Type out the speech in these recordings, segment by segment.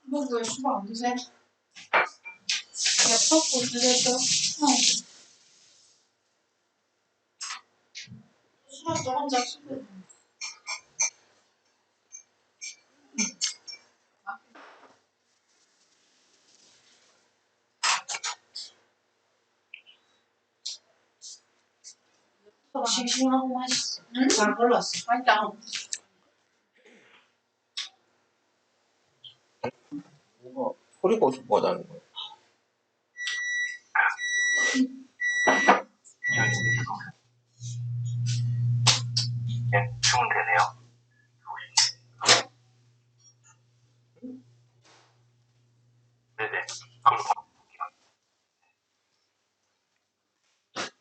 이거 왜 수박 안 드세요? 엽떡도 드세요? 수박 저 혼자 쓰고. 싱싱하고 맛있어. 잘 골랐어. 맛있다. 뭔가 소리가 뭐다는 거야. 주면 되네요. 네네.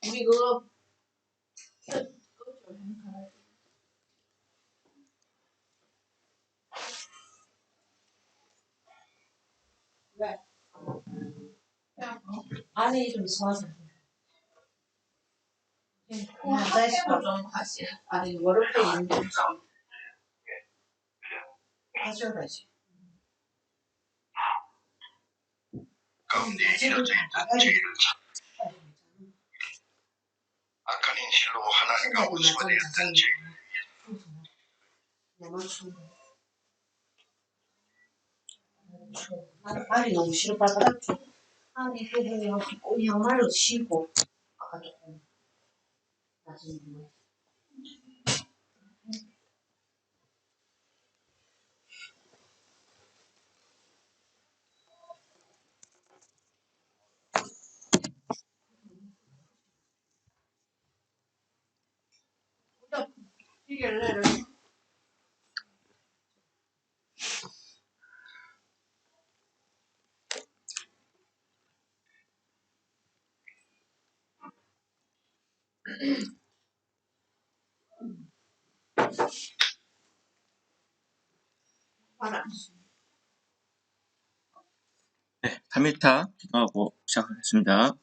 우리 그거 왜? 안에 좀 좋아서. 학교가 좀 가시. 아니 월요일에 있는데 가져가지. 가운데 이뤄져 있던 죄를 악한 인실로 하나님과 원수가 되었던 죄. 발이 너무 싫어 발바닥 아니 그거 양말로 쉬고 아까 조금 나중에 뭐 이게를 봐라. 네, 3일타 기도하고 시작하겠습니다.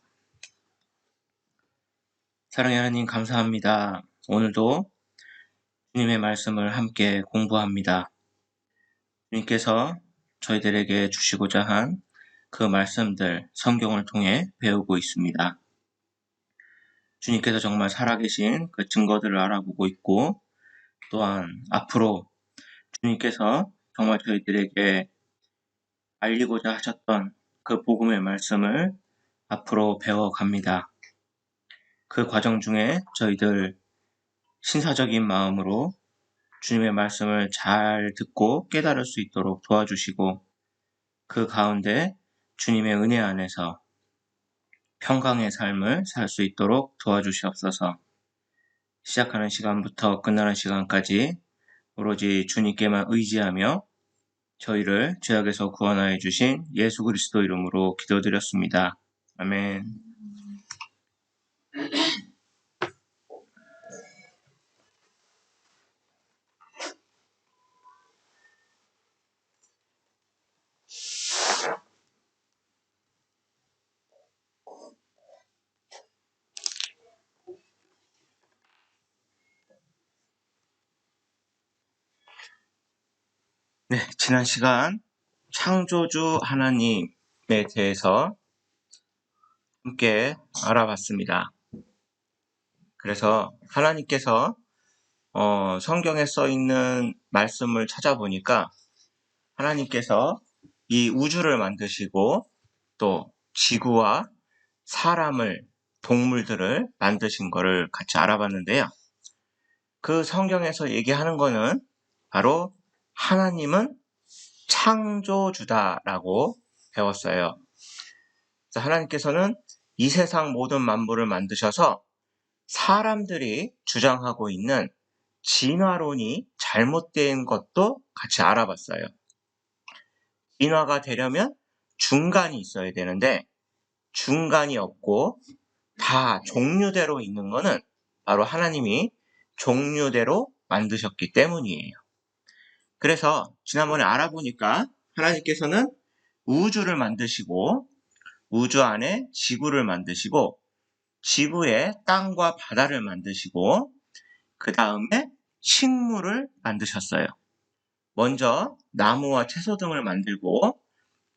사랑의 하나님 감사합니다. 오늘도 주님의 말씀을 함께 공부합니다. 주님께서 저희들에게 주시고자 한 그 말씀들 성경을 통해 배우고 있습니다. 주님께서 정말 살아계신 그 증거들을 알아보고 있고 또한 앞으로 주님께서 정말 저희들에게 알리고자 하셨던 그 복음의 말씀을 앞으로 배워갑니다. 그 과정 중에 저희들 신사적인 마음으로 주님의 말씀을 잘 듣고 깨달을 수 있도록 도와주시고 그 가운데 주님의 은혜 안에서 평강의 삶을 살 수 있도록 도와주시옵소서. 시작하는 시간부터 끝나는 시간까지 오로지 주님께만 의지하며 저희를 죄악에서 구원하여 주신 예수 그리스도 이름으로 기도드렸습니다. 아멘. 네, 지난 시간 창조주 하나님에 대해서 함께 알아봤습니다. 그래서 하나님께서 성경에 써 있는 말씀을 찾아보니까 하나님께서 이 우주를 만드시고 또 지구와 사람을, 동물들을 만드신 거를 같이 알아봤는데요. 그 성경에서 얘기하는 거는 바로 하나님은 창조주다라고 배웠어요. 그래서 하나님께서는 이 세상 모든 만물을 만드셔서 사람들이 주장하고 있는 진화론이 잘못된 것도 같이 알아봤어요. 진화가 되려면 중간이 있어야 되는데 중간이 없고 다 종류대로 있는 거는 바로 하나님이 종류대로 만드셨기 때문이에요. 그래서 지난번에 알아보니까 하나님께서는 우주를 만드시고 우주 안에 지구를 만드시고 지구에 땅과 바다를 만드시고 그 다음에 식물을 만드셨어요. 먼저 나무와 채소 등을 만들고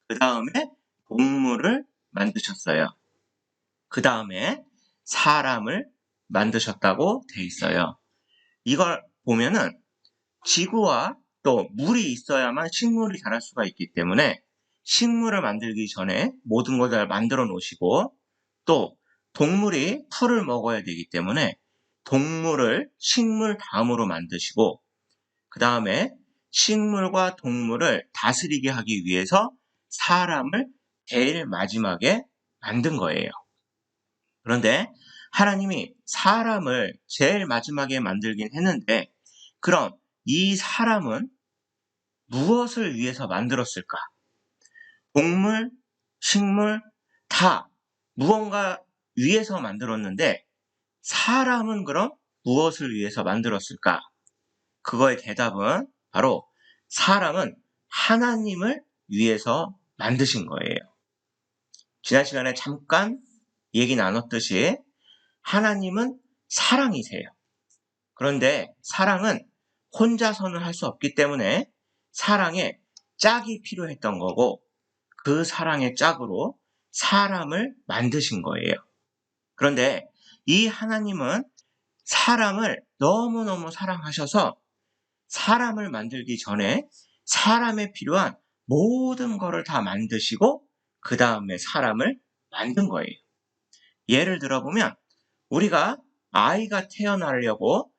그 다음에 동물을 만드셨어요. 그 다음에 사람을 만드셨다고 돼 있어요. 이걸 보면은 지구와 또 물이 있어야만 식물이 자랄 수가 있기 때문에 식물을 만들기 전에 모든 걸 다 만들어 놓으시고, 또 동물이 풀을 먹어야 되기 때문에 동물을 식물 다음으로 만드시고, 그 다음에 식물과 동물을 다스리게 하기 위해서 사람을 제일 마지막에 만든 거예요. 그런데 하나님이 사람을 제일 마지막에 만들긴 했는데, 그럼 이 사람은 무엇을 위해서 만들었을까? 동물, 식물 다 무언가 위해서 만들었는데, 사람은 그럼 무엇을 위해서 만들었을까? 그거의 대답은 바로 사람은 하나님을 위해서 만드신 거예요. 지난 시간에 잠깐 얘기 나눴듯이 하나님은 사랑이세요. 그런데 사랑은 혼자서는 할 수 없기 때문에 사랑에 짝이 필요했던 거고, 그 사랑의 짝으로 사람을 만드신 거예요. 그런데 이 하나님은 사람을 너무너무 사랑하셔서 사람을 만들기 전에 사람에 필요한 모든 것을 다 만드시고 그 다음에 사람을 만든 거예요. 예를 들어보면 우리가 아이가 태어나려고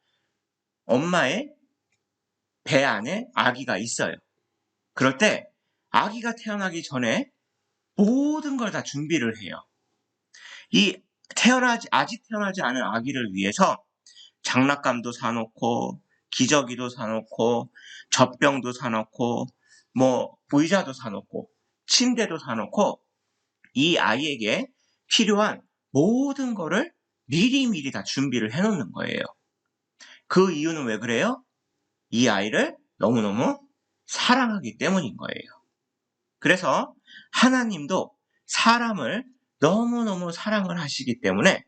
엄마의 배 안에 아기가 있어요. 그럴 때 아기가 태어나기 전에 모든 걸 다 준비를 해요. 아직 태어나지 않은 아기를 위해서 장난감도 사놓고, 기저귀도 사놓고, 젖병도 사놓고, 의자도 사놓고, 침대도 사놓고, 이 아이에게 필요한 모든 거를 미리미리 다 준비를 해놓는 거예요. 그 이유는 왜 그래요? 이 아이를 너무너무 사랑하기 때문인 거예요. 그래서 하나님도 사람을 너무너무 사랑을 하시기 때문에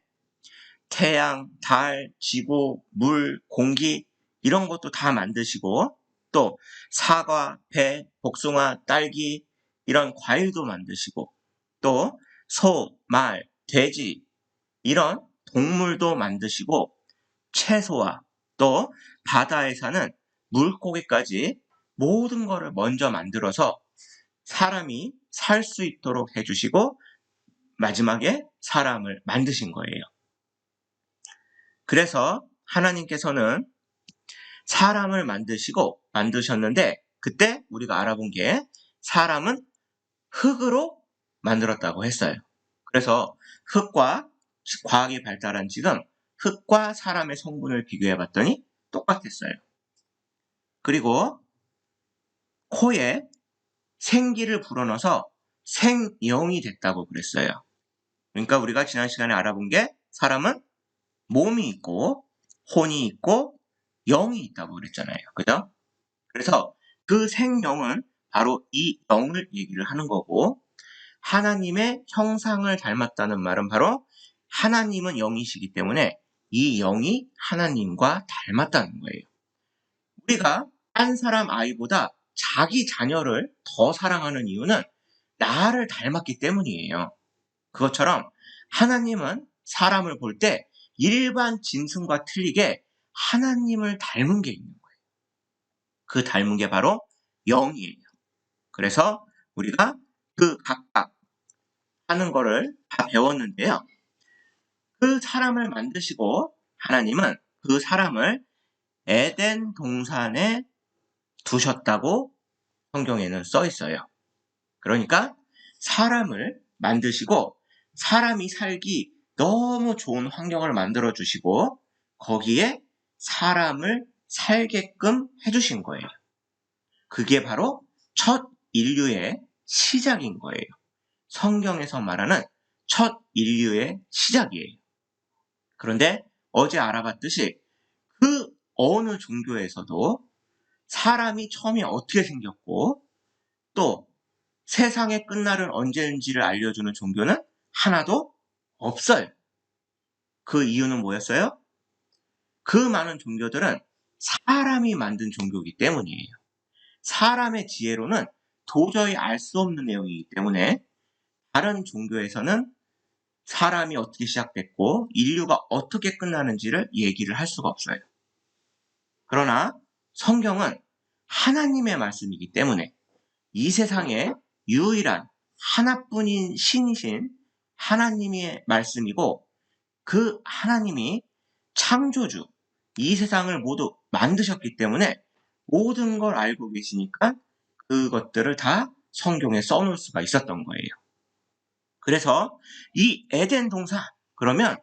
태양, 달, 지구, 물, 공기 이런 것도 다 만드시고, 또 사과, 배, 복숭아, 딸기 이런 과일도 만드시고, 또 소, 말, 돼지 이런 동물도 만드시고, 채소와 또 바다에 사는 물고기까지 모든 것을 먼저 만들어서 사람이 살 수 있도록 해주시고 마지막에 사람을 만드신 거예요. 그래서 하나님께서는 사람을 만드셨는데, 그때 우리가 알아본 게 사람은 흙으로 만들었다고 했어요. 그래서 흙과 과학이 발달한 지금 흙과 사람의 성분을 비교해 봤더니 똑같았어요. 그리고 코에 생기를 불어넣어서 생명이 됐다고 그랬어요. 그러니까 우리가 지난 시간에 알아본 게 사람은 몸이 있고 혼이 있고 영이 있다고 그랬잖아요. 그죠? 그래서 그 생명은 바로 이 영을 얘기를 하는 거고, 하나님의 형상을 닮았다는 말은 바로 하나님은 영이시기 때문에 이 영이 하나님과 닮았다는 거예요. 우리가 한 사람 아이보다 자기 자녀를 더 사랑하는 이유는 나를 닮았기 때문이에요. 그것처럼 하나님은 사람을 볼 때 일반 짐승과 틀리게 하나님을 닮은 게 있는 거예요. 그 닮은 게 바로 영이에요. 그래서 우리가 그 각각 하는 거를 다 배웠는데요. 그 사람을 만드시고 하나님은 그 사람을 에덴 동산에 두셨다고 성경에는 써 있어요. 그러니까 사람을 만드시고 사람이 살기 너무 좋은 환경을 만들어 주시고 거기에 사람을 살게끔 해주신 거예요. 그게 바로 첫 인류의 시작인 거예요. 성경에서 말하는 첫 인류의 시작이에요. 그런데 어제 알아봤듯이 그 어느 종교에서도 사람이 처음에 어떻게 생겼고 또 세상의 끝날은 언제인지를 알려주는 종교는 하나도 없어요. 그 이유는 뭐였어요? 그 많은 종교들은 사람이 만든 종교이기 때문이에요. 사람의 지혜로는 도저히 알 수 없는 내용이기 때문에 다른 종교에서는 사람이 어떻게 시작됐고 인류가 어떻게 끝나는지를 얘기를 할 수가 없어요. 그러나 성경은 하나님의 말씀이기 때문에 이 세상에 유일한 하나뿐인 신이신 하나님의 말씀이고, 그 하나님이 창조주, 이 세상을 모두 만드셨기 때문에 모든 걸 알고 계시니까 그것들을 다 성경에 써놓을 수가 있었던 거예요. 그래서 이 에덴 동산, 그러면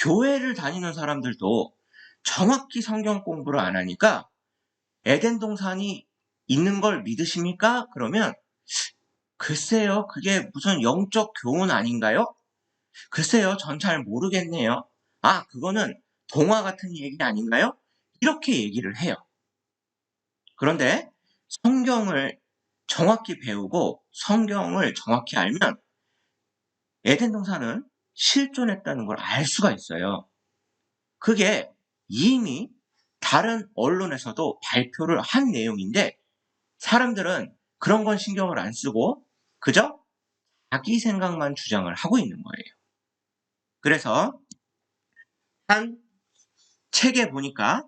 교회를 다니는 사람들도 정확히 성경 공부를 안 하니까 에덴 동산이 있는 걸 믿으십니까? 그러면 글쎄요, 그게 무슨 영적 교훈 아닌가요? 글쎄요, 전 잘 모르겠네요. 아, 그거는 동화 같은 얘기 아닌가요? 이렇게 얘기를 해요. 그런데 성경을 정확히 배우고 성경을 정확히 알면 에덴 동산은 실존했다는 걸 알 수가 있어요. 그게 이미 다른 언론에서도 발표를 한 내용인데 사람들은 그런 건 신경을 안 쓰고 그저 자기 생각만 주장을 하고 있는 거예요. 그래서 한 책에 보니까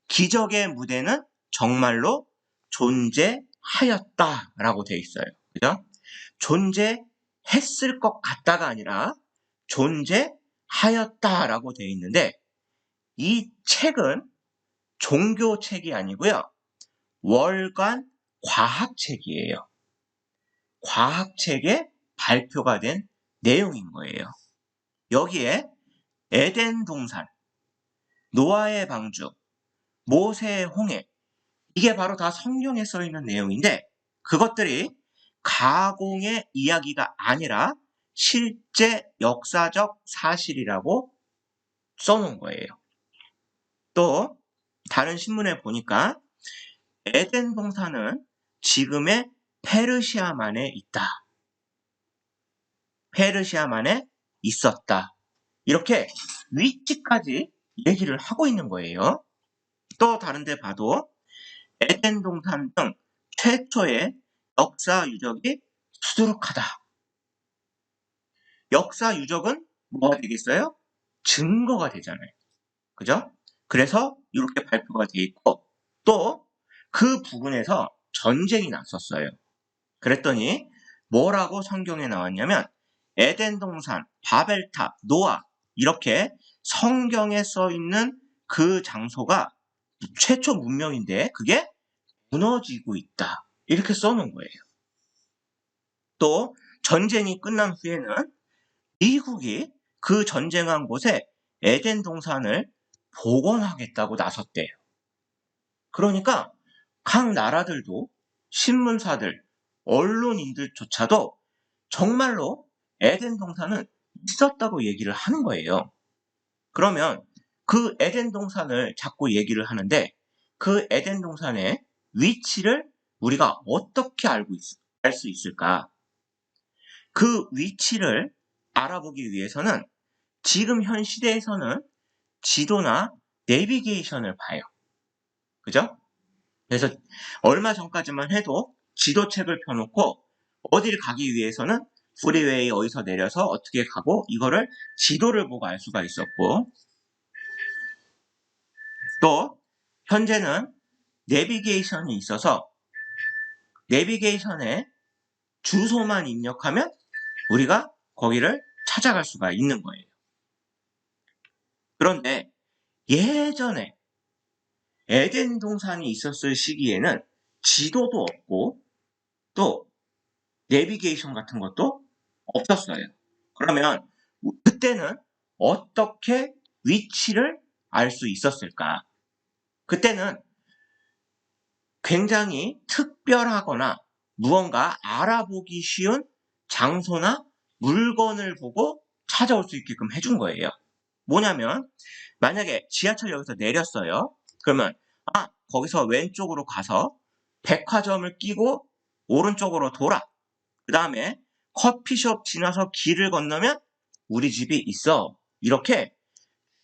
기적의 무대는 정말로 존재하였다라고 돼 있어요. 그죠? 존재했을 것 같다가 아니라 존재하였다라고 돼 있는데 이 책은 종교책이 아니고요. 월간 과학책이에요. 과학책에 발표가 된 내용인 거예요. 여기에 에덴 동산, 노아의 방주, 모세의 홍해, 이게 바로 다 성경에 써 있는 내용인데 그것들이 가공의 이야기가 아니라 실제 역사적 사실이라고 써놓은 거예요. 또 다른 신문에 보니까 에덴 동산은 지금의 페르시아만에 있다. 페르시아만에 있었다. 이렇게 위치까지 얘기를 하고 있는 거예요. 또 다른 데 봐도 에덴 동산 등 최초의 역사 유적이 수두룩하다. 역사 유적은 뭐가 되겠어요? 증거가 되잖아요. 그죠? 그래서 이렇게 발표가 돼 있고 또 그 부근에서 전쟁이 났었어요. 그랬더니 뭐라고 성경에 나왔냐면 에덴 동산, 바벨탑, 노아 이렇게 성경에 써 있는 그 장소가 최초 문명인데 그게 무너지고 있다. 이렇게 써놓은 거예요. 또 전쟁이 끝난 후에는 미국이 그 전쟁한 곳에 에덴 동산을 복원하겠다고 나섰대요. 그러니까 각 나라들도 신문사들, 언론인들조차도 정말로 에덴 동산은 있었다고 얘기를 하는 거예요. 그러면 그 에덴 동산을 자꾸 얘기를 하는데 그 에덴 동산의 위치를 우리가 어떻게 알 수 있을까? 그 위치를 알아보기 위해서는 지금 현 시대에서는 지도나 내비게이션을 봐요. 그죠? 그래서 얼마 전까지만 해도 지도책을 펴놓고 어디를 가기 위해서는 프리웨이 어디서 내려서 어떻게 가고 이거를 지도를 보고 알 수가 있었고 또 현재는 내비게이션이 있어서 내비게이션에 주소만 입력하면 우리가 거기를 찾아갈 수가 있는 거예요. 그런데 예전에 에덴 동산이 있었을 시기에는 지도도 없고 또 내비게이션 같은 것도 없었어요. 그러면 그때는 어떻게 위치를 알 수 있었을까? 그때는 굉장히 특별하거나 무언가 알아보기 쉬운 장소나 물건을 보고 찾아올 수 있게끔 해준 거예요. 뭐냐면 만약에 지하철역에서 내렸어요. 그러면 거기서 왼쪽으로 가서 백화점을 끼고 오른쪽으로 돌아. 그 다음에 커피숍 지나서 길을 건너면 우리 집이 있어. 이렇게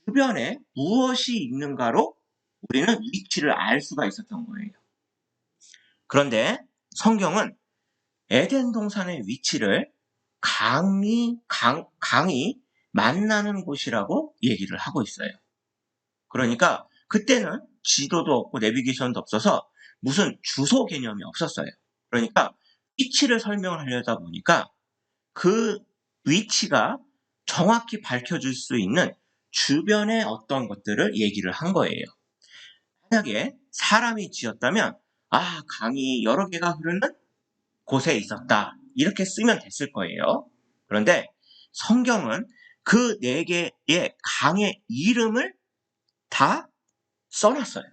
주변에 무엇이 있는가로 우리는 위치를 알 수가 있었던 거예요. 그런데 성경은 에덴 동산의 위치를 강이 만나는 곳이라고 얘기를 하고 있어요. 그러니까 그때는 지도도 없고 내비게이션도 없어서 무슨 주소 개념이 없었어요. 그러니까 위치를 설명을 하려다 보니까 그 위치가 정확히 밝혀줄 수 있는 주변의 어떤 것들을 얘기를 한 거예요. 만약에 사람이 지었다면 강이 여러 개가 흐르는 곳에 있었다. 이렇게 쓰면 됐을 거예요. 그런데 성경은 그 4개의 강의 이름을 다 써놨어요.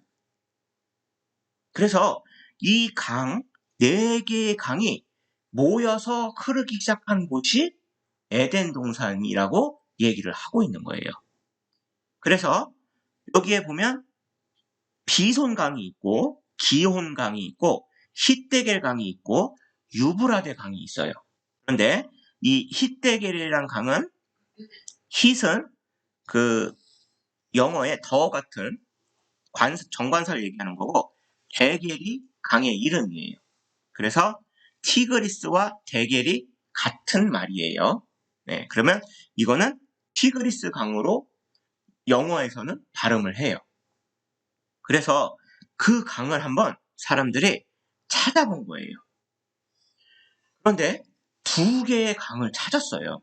그래서 이 4개의 강이 모여서 흐르기 시작한 곳이 에덴 동산이라고 얘기를 하고 있는 거예요. 그래서 여기에 보면 비손강이 있고 기혼강이 있고 히데겔강이 있고 유브라데 강이 있어요. 그런데 이 히데겔이라는 강은 hit은 그 영어의 더 같은 정관사를 얘기하는 거고 데겔이 강의 이름이에요. 그래서 티그리스와 데겔이 같은 말이에요. 네, 그러면 이거는 티그리스 강으로 영어에서는 발음을 해요. 그래서 그 강을 한번 사람들이 찾아본 거예요. 그런데 2개의 강을 찾았어요.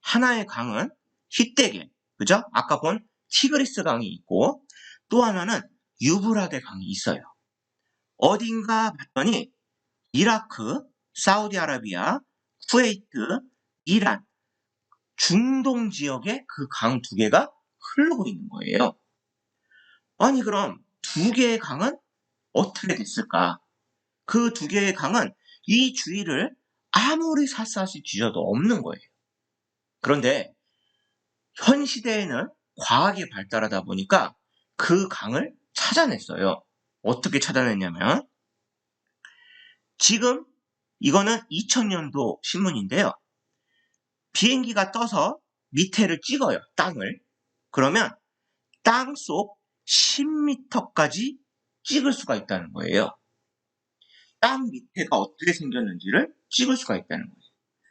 하나의 강은 히데겔, 그죠? 아까 본 티그리스 강이 있고 또 하나는 유브라데 강이 있어요. 어딘가 봤더니 이라크, 사우디아라비아, 쿠웨이트, 이란, 중동 지역에 그 강 2개가 흐르고 있는 거예요. 아니 그럼 2개의 강은 어떻게 됐을까? 그 2개의 강은 이 주위를 아무리 샅샅이 뒤져도 없는 거예요. 그런데 현 시대에는 과학이 발달하다 보니까 그 강을 찾아냈어요. 어떻게 찾아냈냐면 지금 이거는 2000년도 신문인데요. 비행기가 떠서 밑에를 찍어요. 땅을. 그러면 땅속 10m까지 찍을 수가 있다는 거예요. 땅 밑에가 어떻게 생겼는지를 찍을 수가 있다는 거예요.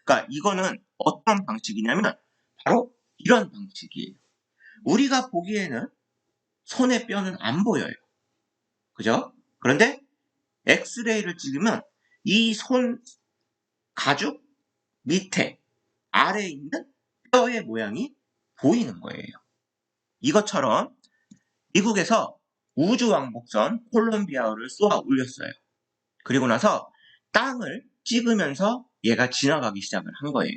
그러니까 이거는 어떤 방식이냐면 바로 이런 방식이에요. 우리가 보기에는 손의 뼈는 안 보여요. 그죠? 그런데 엑스레이를 찍으면 이 손 가죽 밑에 아래에 있는 뼈의 모양이 보이는 거예요. 이것처럼 미국에서 우주왕복선 콜롬비아를 쏘아 올렸어요. 그리고 나서 땅을 찍으면서 얘가 지나가기 시작을 한 거예요.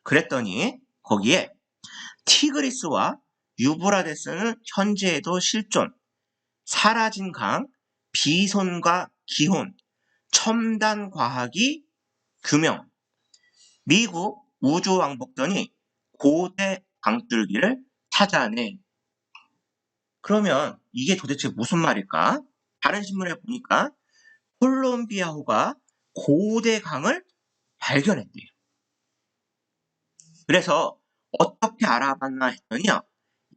그랬더니 거기에 티그리스와 유브라데스는 현재에도 실존, 사라진 강, 비손과 기혼, 첨단 과학이 규명, 미국 우주왕복선이 고대 강줄기를 찾아내. 그러면 이게 도대체 무슨 말일까? 다른 신문에 보니까 콜롬비아호가 고대 강을 발견했대요. 그래서 어떻게 알아봤나 했더니요.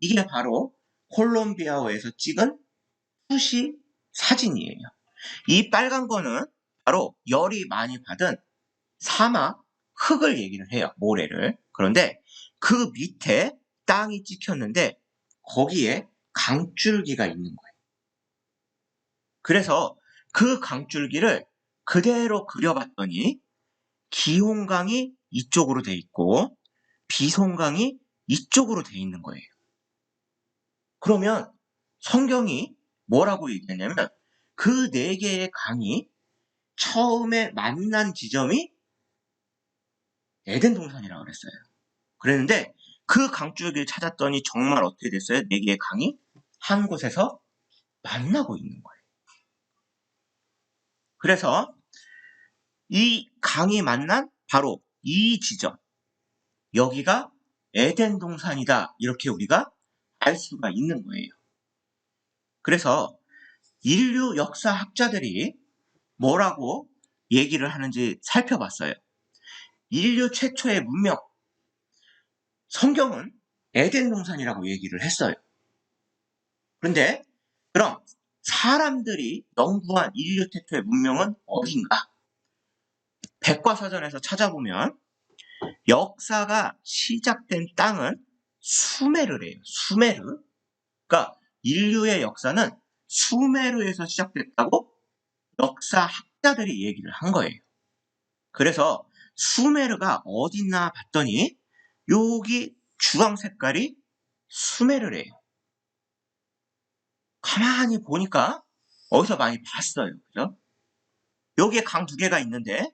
이게 바로 콜롬비아호에서 찍은 수시 사진이에요. 이 빨간 거는 바로 열이 많이 받은 사막 흙을 얘기를 해요. 모래를. 그런데 그 밑에 땅이 찍혔는데 거기에 강줄기가 있는 거예요. 그래서 그 강줄기를 그대로 그려봤더니 기혼강이 이쪽으로 돼 있고 비손강이 이쪽으로 돼 있는 거예요. 그러면 성경이 뭐라고 얘기했냐면 그 4개의 강이 처음에 만난 지점이 에덴 동산이라고 그랬어요. 그랬는데 그 강줄기를 찾았더니 정말 어떻게 됐어요? 4개의 강이 한 곳에서 만나고 있는 거예요. 그래서 이 강이 만난 바로 이 지점, 여기가 에덴 동산이다. 이렇게 우리가 알 수가 있는 거예요. 그래서 인류 역사학자들이 뭐라고 얘기를 하는지 살펴봤어요. 인류 최초의 문명, 성경은 에덴 동산이라고 얘기를 했어요. 그런데 그럼 사람들이 연구한 인류 최초의 문명은 어딘가? 백과사전에서 찾아보면 역사가 시작된 땅은 수메르래요. 수메르. 그러니까 인류의 역사는 수메르에서 시작됐다고 역사학자들이 얘기를 한 거예요. 그래서 수메르가 어딨나 봤더니 여기 주황 색깔이 수메르래요. 가만히 보니까 어디서 많이 봤어요. 그죠? 여기에 강 두 개가 있는데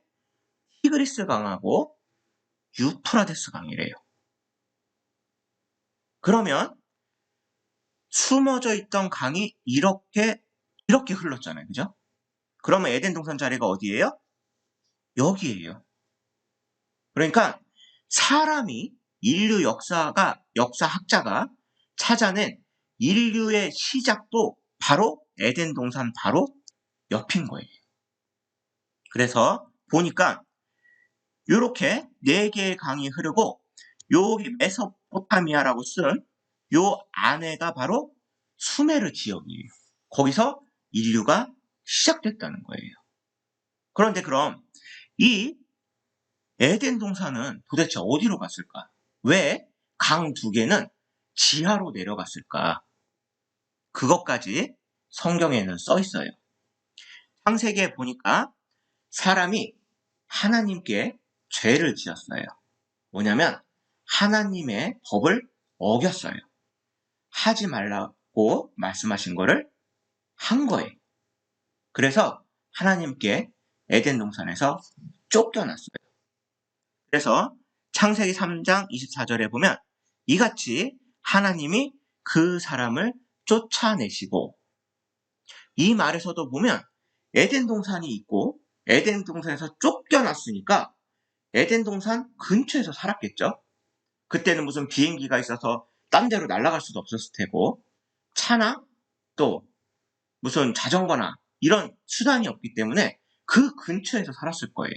티그리스 강하고 유프라데스 강이래요. 그러면 숨어져 있던 강이 이렇게 흘렀잖아요. 그죠? 그러면 에덴 동산 자리가 어디예요? 여기예요. 그러니까 사람이 인류 역사학자가 찾아낸 인류의 시작도 바로 에덴 동산 바로 옆인 거예요. 그래서 보니까 이렇게 4개의 강이 흐르고 여기 메소포타미아라고 쓴 요 안에가 바로 수메르 지역이에요. 거기서 인류가 시작됐다는 거예요. 그런데 그럼 이 에덴 동산은 도대체 어디로 갔을까? 왜 강 2개는 지하로 내려갔을까? 그것까지 성경에는 써 있어요. 창세기에 보니까 사람이 하나님께 죄를 지었어요. 뭐냐면 하나님의 법을 어겼어요. 하지 말라고 말씀하신 거를 한 거예요. 그래서 하나님께 에덴 동산에서 쫓겨났어요. 그래서 창세기 3장 24절에 보면 이같이 하나님이 그 사람을 쫓아내시고, 이 말에서도 보면 에덴 동산이 있고 에덴 동산에서 쫓겨났으니까 에덴 동산 근처에서 살았겠죠. 그때는 무슨 비행기가 있어서 딴 데로 날아갈 수도 없었을 테고 차나 또 무슨 자전거나 이런 수단이 없기 때문에 그 근처에서 살았을 거예요.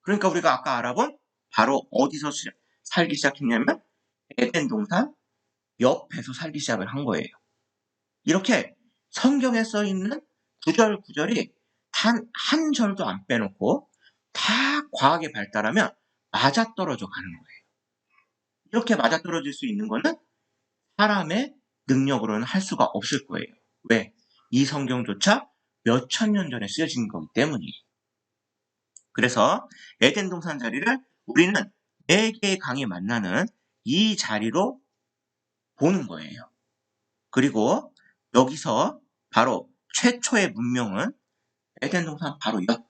그러니까 우리가 아까 알아본 바로 어디서 살기 시작했냐면 에덴 동산 옆에서 살기 시작을 한 거예요. 이렇게 성경에 써 있는 구절구절이 단 한 절도 안 빼놓고 다 과학이 발달하면 맞아떨어져 가는 거예요. 이렇게 맞아떨어질 수 있는 거는 사람의 능력으로는 할 수가 없을 거예요. 왜? 이 성경조차 몇천 년 전에 쓰여진 거기 때문이에요. 그래서 에덴 동산 자리를 우리는 4개의 강이 만나는 이 자리로 보는 거예요. 그리고 여기서 바로 최초의 문명은 에덴 동산 바로 옆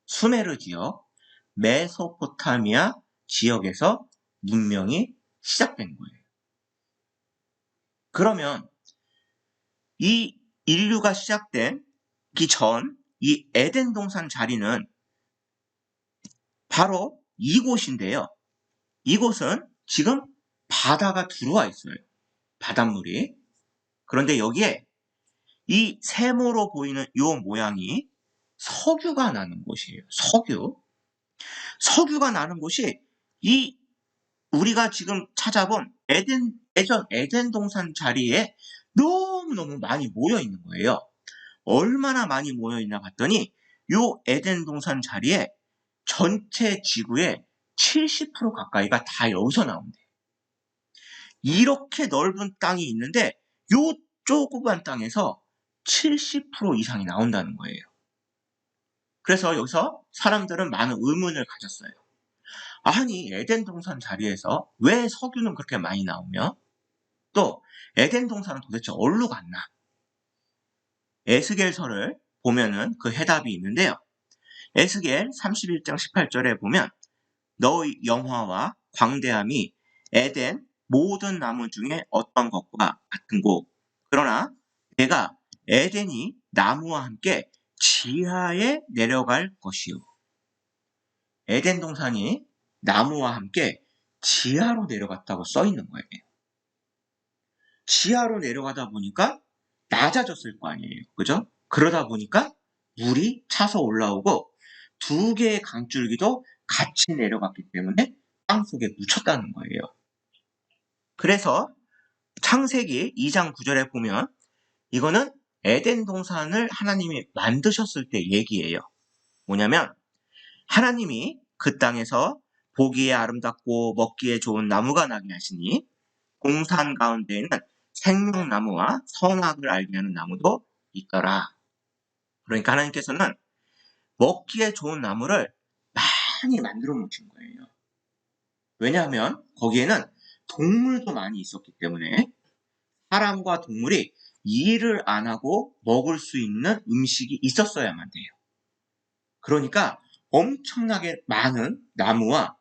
수메르 지역, 메소포타미아 지역에서 문명이 시작된 거예요. 그러면 이 인류가 시작되기 전 이 에덴 동산 자리는 바로 이곳인데요. 이곳은 지금 바다가 들어와 있어요. 바닷물이. 그런데 여기에 이 세모로 보이는 이 모양이 석유가 나는 곳이에요. 석유가 나는 곳이 이 우리가 지금 찾아본 예전 에덴 동산 자리에 너무너무 많이 모여 있는 거예요. 얼마나 많이 모여 있나 봤더니 요 에덴 동산 자리에 전체 지구의 70% 가까이가 다 여기서 나온대요. 이렇게 넓은 땅이 있는데 요 조그만 땅에서 70% 이상이 나온다는 거예요. 그래서 여기서 사람들은 많은 의문을 가졌어요. 아니, 에덴 동산 자리에서 왜 석유는 그렇게 많이 나오며 또 에덴 동산은 도대체 어디로 갔나? 에스겔서를 보면은 그 해답이 있는데요. 에스겔 31장 18절에 보면 너의 영화와 광대함이 에덴 모든 나무 중에 어떤 것과 같은고, 그러나 내가 에덴이 나무와 함께 지하에 내려갈 것이요. 에덴 동산이 나무와 함께 지하로 내려갔다고 써 있는 거예요. 지하로 내려가다 보니까 낮아졌을 거 아니에요. 그죠? 그러다 보니까 물이 차서 올라오고 2개의 강줄기도 같이 내려갔기 때문에 땅속에 묻혔다는 거예요. 그래서 창세기 2장 9절에 보면 이거는 에덴 동산을 하나님이 만드셨을 때 얘기예요. 뭐냐면 하나님이 그 땅에서 보기에 아름답고 먹기에 좋은 나무가 나게 하시니 동산 가운데에는 생명나무와 선악을 알게 하는 나무도 있더라. 그러니까 하나님께서는 먹기에 좋은 나무를 많이 만들어 놓으신 거예요. 왜냐하면 거기에는 동물도 많이 있었기 때문에 사람과 동물이 일을 안 하고 먹을 수 있는 음식이 있었어야만 돼요. 그러니까 엄청나게 많은 나무와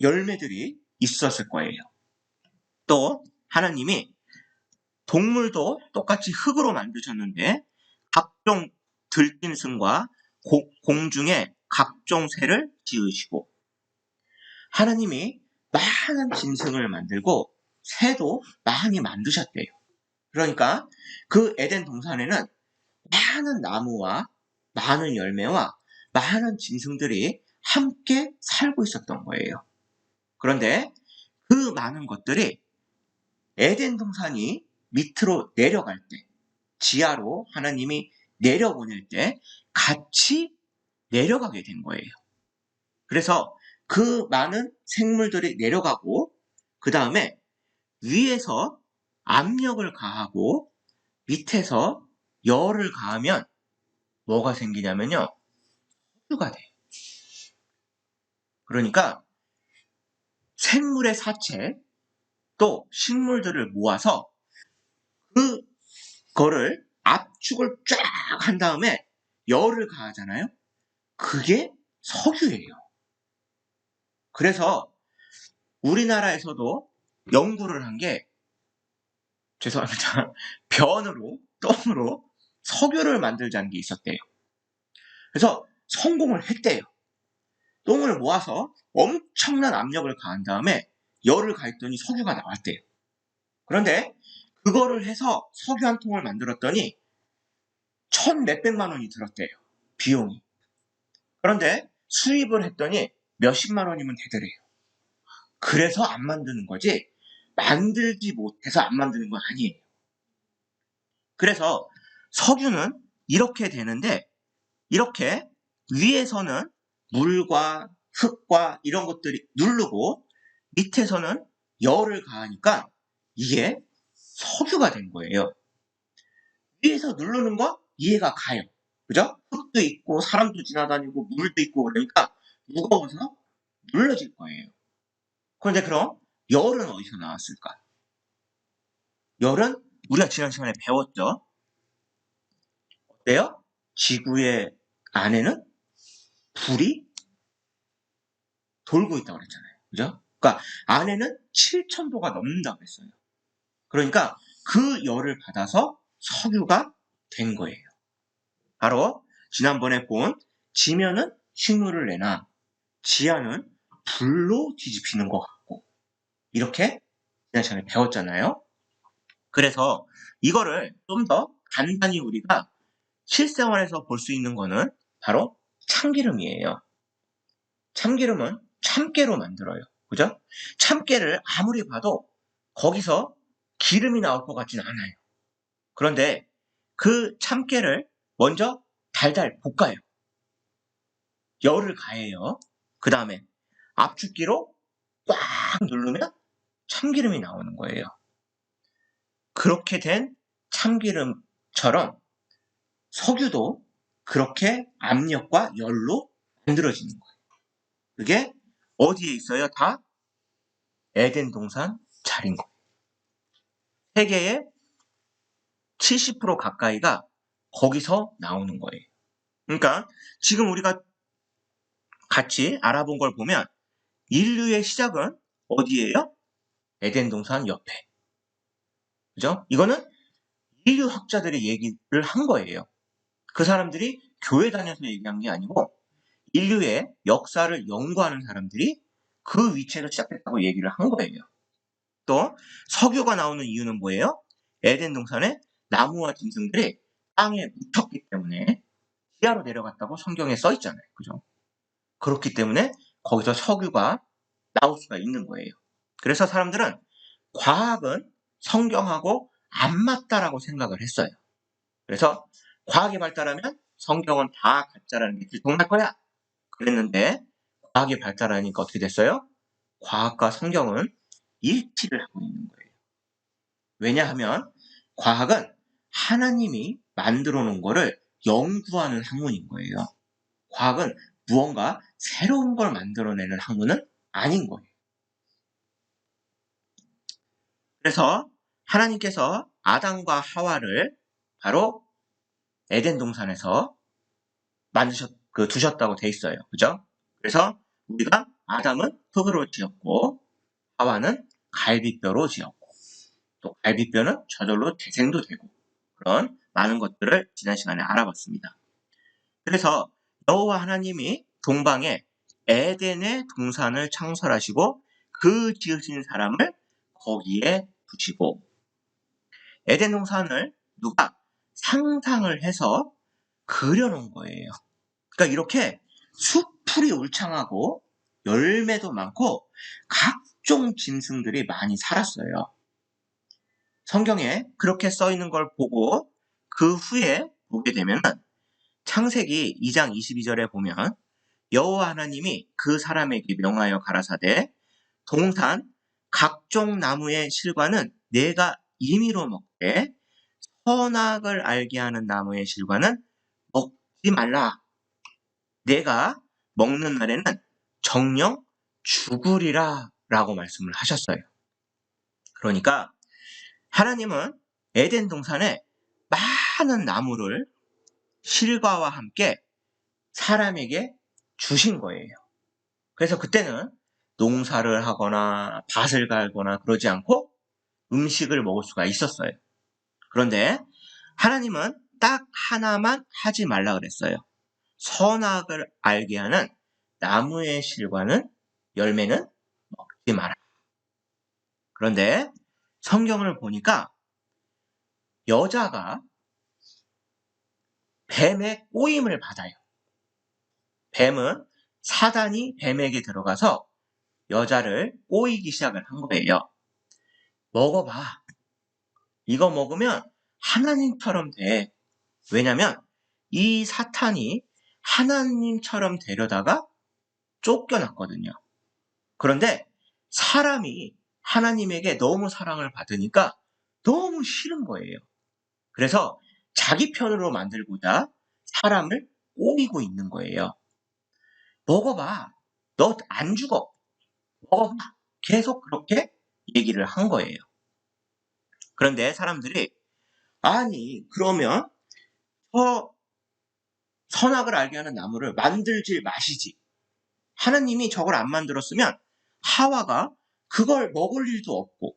열매들이 있었을 거예요. 또 하나님이 동물도 똑같이 흙으로 만드셨는데 각종 들짐승과 공중의 각종 새를 지으시고 하나님이 많은 짐승을 만들고 새도 많이 만드셨대요. 그러니까 그 에덴 동산에는 많은 나무와 많은 열매와 많은 짐승들이 함께 살고 있었던 거예요. 그런데 그 많은 것들이 에덴 동산이 밑으로 내려갈 때, 지하로 하나님이 내려보낼 때 같이 내려가게 된 거예요. 그래서 그 많은 생물들이 내려가고 그 다음에 위에서 압력을 가하고 밑에서 열을 가하면 뭐가 생기냐면요. 석유가 돼요. 그러니까 생물의 사체 또 식물들을 모아서 그거를 압축을 쫙 한 다음에 열을 가하잖아요. 그게 석유예요. 그래서 우리나라에서도 연구를 한 게 죄송합니다. 변으로 똥으로 석유를 만들자는 게 있었대요. 그래서 성공을 했대요. 똥을 모아서 엄청난 압력을 가한 다음에 열을 가했더니 석유가 나왔대요. 그런데 그거를 해서 석유 한 통을 만들었더니 1,몇백만 원이 들었대요. 비용이. 그런데 수입을 했더니 몇십만 원이면 되더래요. 그래서 안 만드는 거지 만들지 못해서 안 만드는 건 아니에요. 그래서 석유는 이렇게 되는데 이렇게 위에서는 물과 흙과 이런 것들이 누르고 밑에서는 열을 가하니까 이게 석유가 된 거예요. 위에서 누르는 거 이해가 가요. 그죠? 흙도 있고 사람도 지나다니고 물도 있고 그러니까 무거워서 눌러질 거예요. 그런데 그럼 열은 어디서 나왔을까? 열은 우리가 지난 시간에 배웠죠? 어때요? 지구의 안에는 불이 돌고 있다고 그랬잖아요. 그죠? 그러니까 안에는 7,000도가 넘는다고 그랬어요. 그러니까 그 열을 받아서 석유가 된 거예요. 바로 지난번에 본 지면은 식물을 내나 지하는 불로 뒤집히는 것 같고 이렇게 지난 시간에 배웠잖아요. 그래서 이거를 좀 더 간단히 우리가 실생활에서 볼 수 있는 거는 바로 참기름이에요. 참기름은 참깨로 만들어요. 그죠? 참깨를 아무리 봐도 거기서 기름이 나올 것 같진 않아요. 그런데 그 참깨를 먼저 달달 볶아요. 열을 가해요. 그 다음에 압축기로 꽉 누르면 참기름이 나오는 거예요. 그렇게 된 참기름처럼 석유도 그렇게 압력과 열로 만들어지는 거예요. 그게 어디에 있어요? 다 에덴 동산 자리인 거예요. 세계의 70% 가까이가 거기서 나오는 거예요. 그러니까 지금 우리가 같이 알아본 걸 보면 인류의 시작은 어디예요? 에덴 동산 옆에. 그죠? 이거는 인류 학자들이 얘기를 한 거예요. 그 사람들이 교회 다녀서 얘기한 게 아니고 인류의 역사를 연구하는 사람들이 그 위치에서 시작됐다고 얘기를 한 거예요. 또 석유가 나오는 이유는 뭐예요? 에덴 동산에 나무와 짐승들이 땅에 묻혔기 때문에 지하로 내려갔다고 성경에 써 있잖아요. 그죠? 그렇기 때문에 거기서 석유가 나올 수가 있는 거예요. 그래서 사람들은 과학은 성경하고 안 맞다라고 생각을 했어요. 그래서 과학이 발달하면 성경은 다 가짜라는 게 들통날 거야. 그랬는데 과학이 발달하니까 어떻게 됐어요? 과학과 성경은 일치를 하고 있는 거예요. 왜냐하면 과학은 하나님이 만들어 놓은 거를 연구하는 학문인 거예요. 과학은 무언가 새로운 걸 만들어내는 학문은 아닌 거예요. 그래서 하나님께서 아담과 하와를 바로 에덴 동산에서 두셨다고 돼 있어요. 그죠? 그래서 우리가 아담은 흙으로 지었고 하와는 갈비뼈로 지었고 또 갈비뼈는 저절로 재생도 되고 그런 많은 것들을 지난 시간에 알아봤습니다. 그래서 여호와 하나님이 동방에 에덴의 동산을 창설하시고 그 지으신 사람을 거기에 두시고 에덴 동산을 누가 상상을 해서 그려놓은 거예요. 그러니까 이렇게 숲풀이 울창하고 열매도 많고 각종 짐승들이 많이 살았어요. 성경에 그렇게 써 있는 걸 보고 그 후에 보게 되면 창세기 2장 22절에 보면 여호와 하나님이 그 사람에게 명하여 가라사대 동산 각종 나무의 실과는 내가 임의로 먹되 선악을 알게 하는 나무의 실과는 먹지 말라. 내가 먹는 날에는 정녕 죽으리라 라고 말씀을 하셨어요. 그러니까 하나님은 에덴 동산에 많은 나무를 실과와 함께 사람에게 주신 거예요. 그래서 그때는 농사를 하거나 밭을 갈거나 그러지 않고 음식을 먹을 수가 있었어요. 그런데 하나님은 딱 하나만 하지 말라 그랬어요. 선악을 알게 하는 나무의 실과는 열매는 먹지 마라. 그런데 성경을 보니까 여자가 뱀의 꼬임을 받아요. 뱀은 사단이 뱀에게 들어가서 여자를 꼬이기 시작을 한 거예요. 먹어봐. 이거 먹으면 하나님처럼 돼. 왜냐면 이 사탄이 하나님처럼 되려다가 쫓겨났거든요. 그런데 사람이 하나님에게 너무 사랑을 받으니까 너무 싫은 거예요. 그래서 자기 편으로 만들고자 사람을 꼬이고 있는 거예요. 먹어봐. 너 안 죽어. 먹어봐. 계속 그렇게 얘기를 한 거예요. 그런데 사람들이 아니 그러면 선악을 알게 하는 나무를 만들지 마시지. 하나님이 저걸 안 만들었으면 하와가 그걸 먹을 일도 없고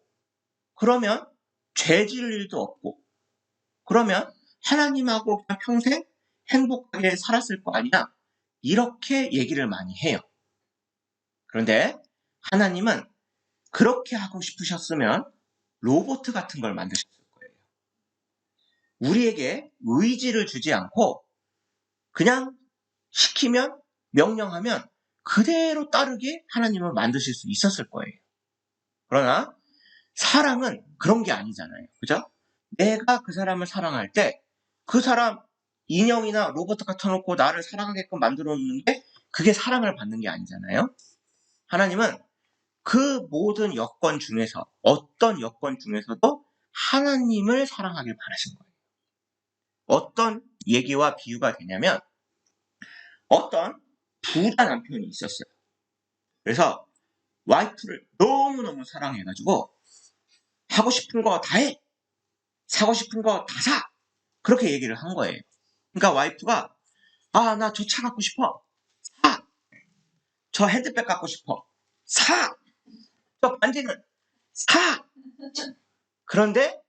그러면 죄 지을 일도 없고 그러면 하나님하고 그냥 평생 행복하게 살았을 거 아니야. 이렇게 얘기를 많이 해요. 그런데 하나님은 그렇게 하고 싶으셨으면 로봇 같은 걸 만드셨을 거예요. 우리에게 의지를 주지 않고 그냥 시키면 명령하면 그대로 따르게 하나님은 만드실 수 있었을 거예요. 그러나 사랑은 그런 게 아니잖아요. 그죠? 내가 그 사람을 사랑할 때 그 사람 인형이나 로봇 갖다 놓고 나를 사랑하게끔 만들어 놓는 게 그게 사랑을 받는 게 아니잖아요. 하나님은 그 모든 여건 중에서 어떤 여건 중에서도 하나님을 사랑하길 바라신 거예요. 어떤 얘기와 비유가 되냐면 어떤 부자 남편이 있었어요. 그래서 와이프를 너무너무 사랑해가지고 하고 싶은 거 다 해. 사고 싶은 거 다 사. 그렇게 얘기를 한 거예요. 그러니까 와이프가 나 저 차 갖고 싶어. 사. 저 핸드백 갖고 싶어. 사. 저 반지는 사. 그런데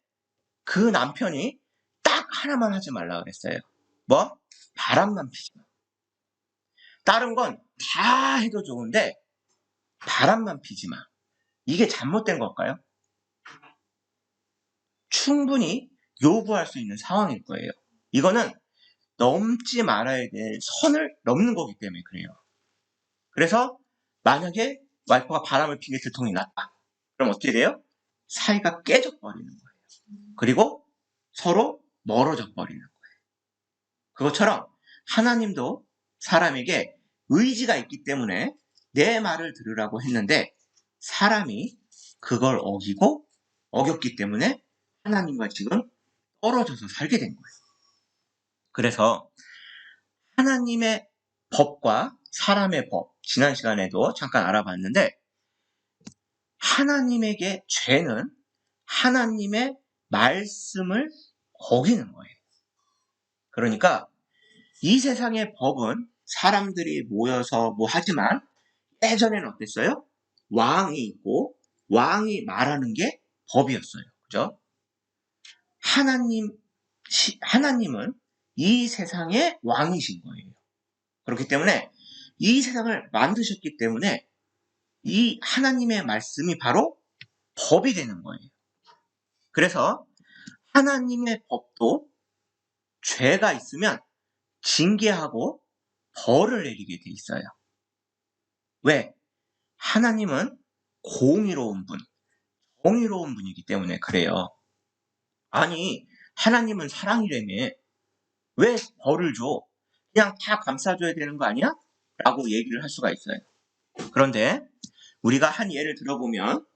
그 남편이 딱 하나만 하지 말라 그랬어요. 뭐? 바람만 피지 마. 다른 건 다 해도 좋은데 바람만 피지 마. 이게 잘못된 걸까요? 충분히 요구할 수 있는 상황일 거예요. 이거는 넘지 말아야 될 선을 넘는 거기 때문에 그래요. 그래서 만약에 와이프가 바람을 피게 들통이 났다. 그럼 어떻게 돼요? 사이가 깨져 버리는 거예요. 그리고 서로 멀어져 버리는 거예요. 그것처럼 하나님도 사람에게 의지가 있기 때문에 내 말을 들으라고 했는데 사람이 그걸 어겼기 때문에 하나님과 지금 떨어져서 살게 된 거예요. 그래서 하나님의 법과 사람의 법, 지난 시간에도 잠깐 알아봤는데 하나님에게 죄는 하나님의 말씀을 어기는 거예요. 그러니까 이 세상의 법은 사람들이 모여서 뭐 하지만 예전에는 어땠어요? 왕이 있고 왕이 말하는 게 법이었어요. 그죠? 하나님은 이 세상의 왕이신 거예요. 그렇기 때문에 이 세상을 만드셨기 때문에 이 하나님의 말씀이 바로 법이 되는 거예요. 그래서 하나님의 법도 죄가 있으면 징계하고 벌을 내리게 돼 있어요. 왜? 하나님은 공의로운 분, 정의로운 분이기 때문에 그래요. 아니, 하나님은 사랑이라며 왜 벌을 줘? 그냥 다 감싸줘야 되는 거 아니야? 라고 얘기를 할 수가 있어요. 그런데 우리가 한 예를 들어보면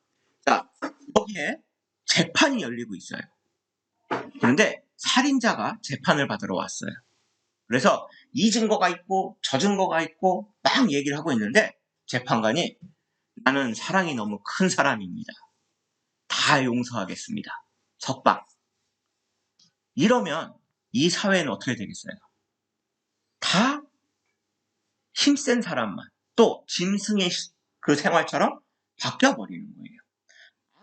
자, 여기에 재판이 열리고 있어요. 그런데 살인자가 재판을 받으러 왔어요. 그래서 이 증거가 있고 저 증거가 있고 막 얘기를 하고 있는데 재판관이 나는 사랑이 너무 큰 사람입니다. 다 용서하겠습니다. 석방. 이러면 이 사회는 어떻게 되겠어요? 다 힘센 사람만 또 짐승의 그 생활처럼 바뀌어버리는 거예요.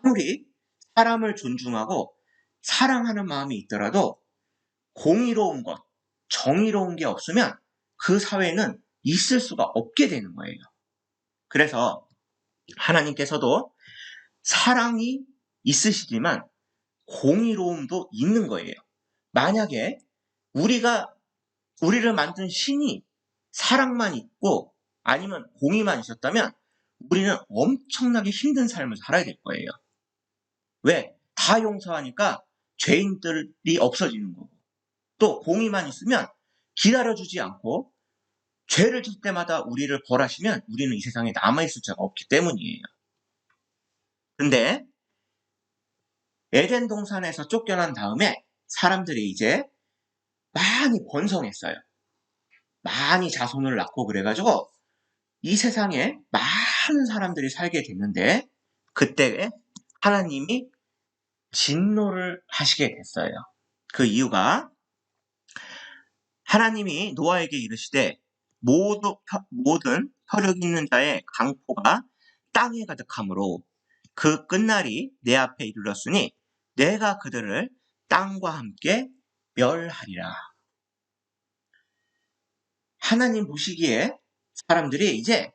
아무리 사람을 존중하고 사랑하는 마음이 있더라도 공의로운 것, 정의로운 게 없으면 그 사회는 있을 수가 없게 되는 거예요. 그래서 하나님께서도 사랑이 있으시지만 공의로움도 있는 거예요. 만약에 우리를 만든 신이 사랑만 있고 아니면 공의만 있었다면 우리는 엄청나게 힘든 삶을 살아야 될 거예요. 왜? 다 용서하니까 죄인들이 없어지는 거고 또 공의만 있으면 기다려주지 않고 죄를 질 때마다 우리를 벌하시면 우리는 이 세상에 남아있을 자가 없기 때문이에요. 근데 에덴 동산에서 쫓겨난 다음에 사람들이 이제 많이 번성했어요. 많이 자손을 낳고 그래가지고 이 세상에 많은 사람들이 살게 됐는데 그때 하나님이 진노를 하시게 됐어요. 그 이유가 하나님이 노아에게 이르시되 모든 혈육 있는 자의 강포가 땅에 가득하므로 그 끝날이 내 앞에 이르렀으니 내가 그들을 땅과 함께 멸하리라. 하나님 보시기에 사람들이 이제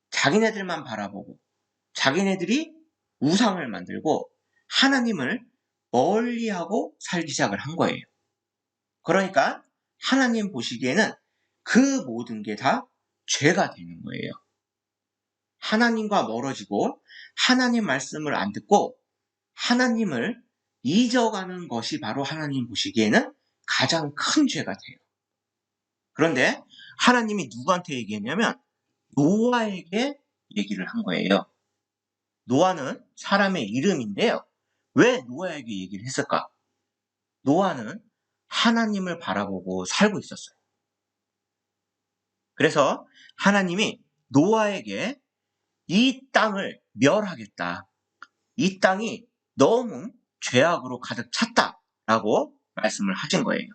자기네들만 바라보고 자기네들이 우상을 만들고 하나님을 멀리하고 살기 시작을 한 거예요. 그러니까 하나님 보시기에는 그 모든 게 다 죄가 되는 거예요. 하나님과 멀어지고 하나님 말씀을 안 듣고 하나님을 잊어가는 것이 바로 하나님 보시기에는 가장 큰 죄가 돼요. 그런데 하나님이 누구한테 얘기했냐면 노아에게 얘기를 한 거예요. 노아는 사람의 이름인데요. 왜 노아에게 얘기를 했을까? 노아는 하나님을 바라보고 살고 있었어요. 그래서 하나님이 노아에게 이 땅을 멸하겠다. 이 땅이 너무 죄악으로 가득 찼다라고 말씀을 하신 거예요.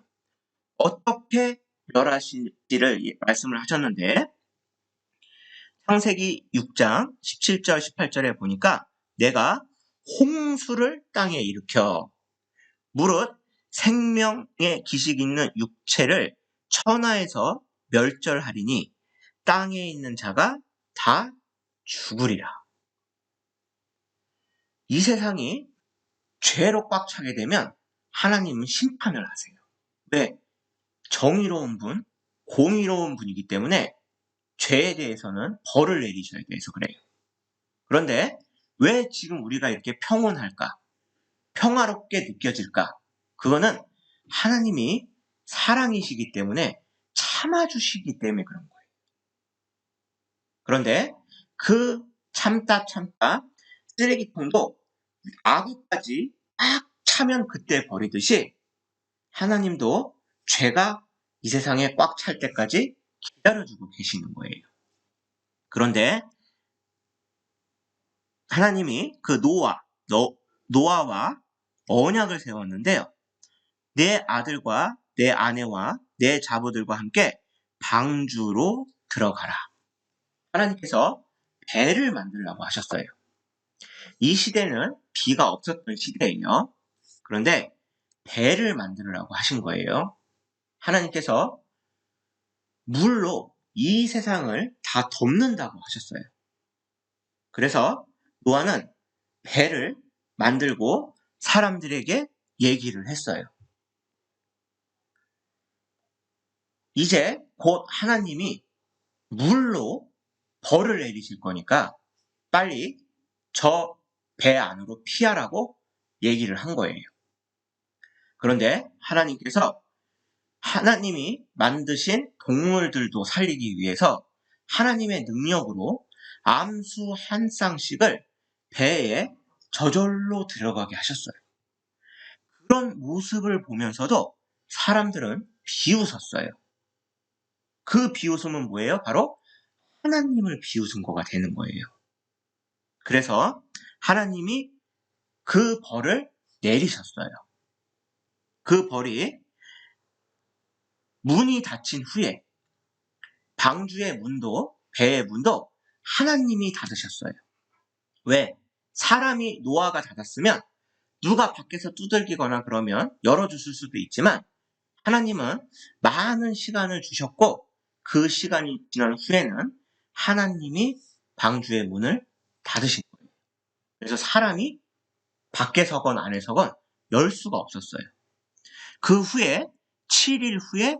어떻게 멸하실지를 말씀을 하셨는데 창세기 6장 17절 18절에 보니까 내가 홍수를 땅에 일으켜 무릇 생명의 기식 있는 육체를 천하에서 멸절하리니 땅에 있는 자가 다 죽으리라. 이 세상이 죄로 꽉 차게 되면 하나님은 심판을 하세요. 왜? 정의로운 분, 공의로운 분이기 때문에 죄에 대해서는 벌을 내리셔야 돼서 그래요. 그런데 왜 지금 우리가 이렇게 평온할까? 평화롭게 느껴질까? 그거는 하나님이 사랑이시기 때문에 참아주시기 때문에 그런 거예요. 그런데 그 참다 쓰레기통도 아구까지 딱 차면 그때 버리듯이 하나님도 죄가 이 세상에 꽉 찰 때까지 기다려주고 계시는 거예요. 그런데 하나님이 그 노아와 언약을 세웠는데요. 내 아들과 내 아내와 내 자부들과 함께 방주로 들어가라. 하나님께서 배를 만들라고 하셨어요. 이 시대는 비가 없었던 시대예요. 그런데 배를 만들라고 하신 거예요. 하나님께서 물로 이 세상을 다 덮는다고 하셨어요. 그래서 노아는 배를 만들고 사람들에게 얘기를 했어요. 이제 곧 하나님이 물로 벌을 내리실 거니까 빨리 저 배 안으로 피하라고 얘기를 한 거예요. 그런데 하나님이 만드신 동물들도 살리기 위해서 하나님의 능력으로 암수 한 쌍씩을 배에 저절로 들어가게 하셨어요. 그런 모습을 보면서도 사람들은 비웃었어요. 그 비웃음은 뭐예요? 바로 하나님을 비웃은 거가 되는 거예요. 그래서 하나님이 그 벌을 내리셨어요. 그 벌이 문이 닫힌 후에 방주의 문도 배의 문도 하나님이 닫으셨어요. 왜? 사람이 노아가 닫았으면 누가 밖에서 두들기거나 그러면 열어줬을 수도 있지만 하나님은 많은 시간을 주셨고 그 시간이 지난 후에는 하나님이 방주의 문을 닫으신 거예요. 그래서 사람이 밖에 서건 안에 서건 열 수가 없었어요. 그 후에 7일 후에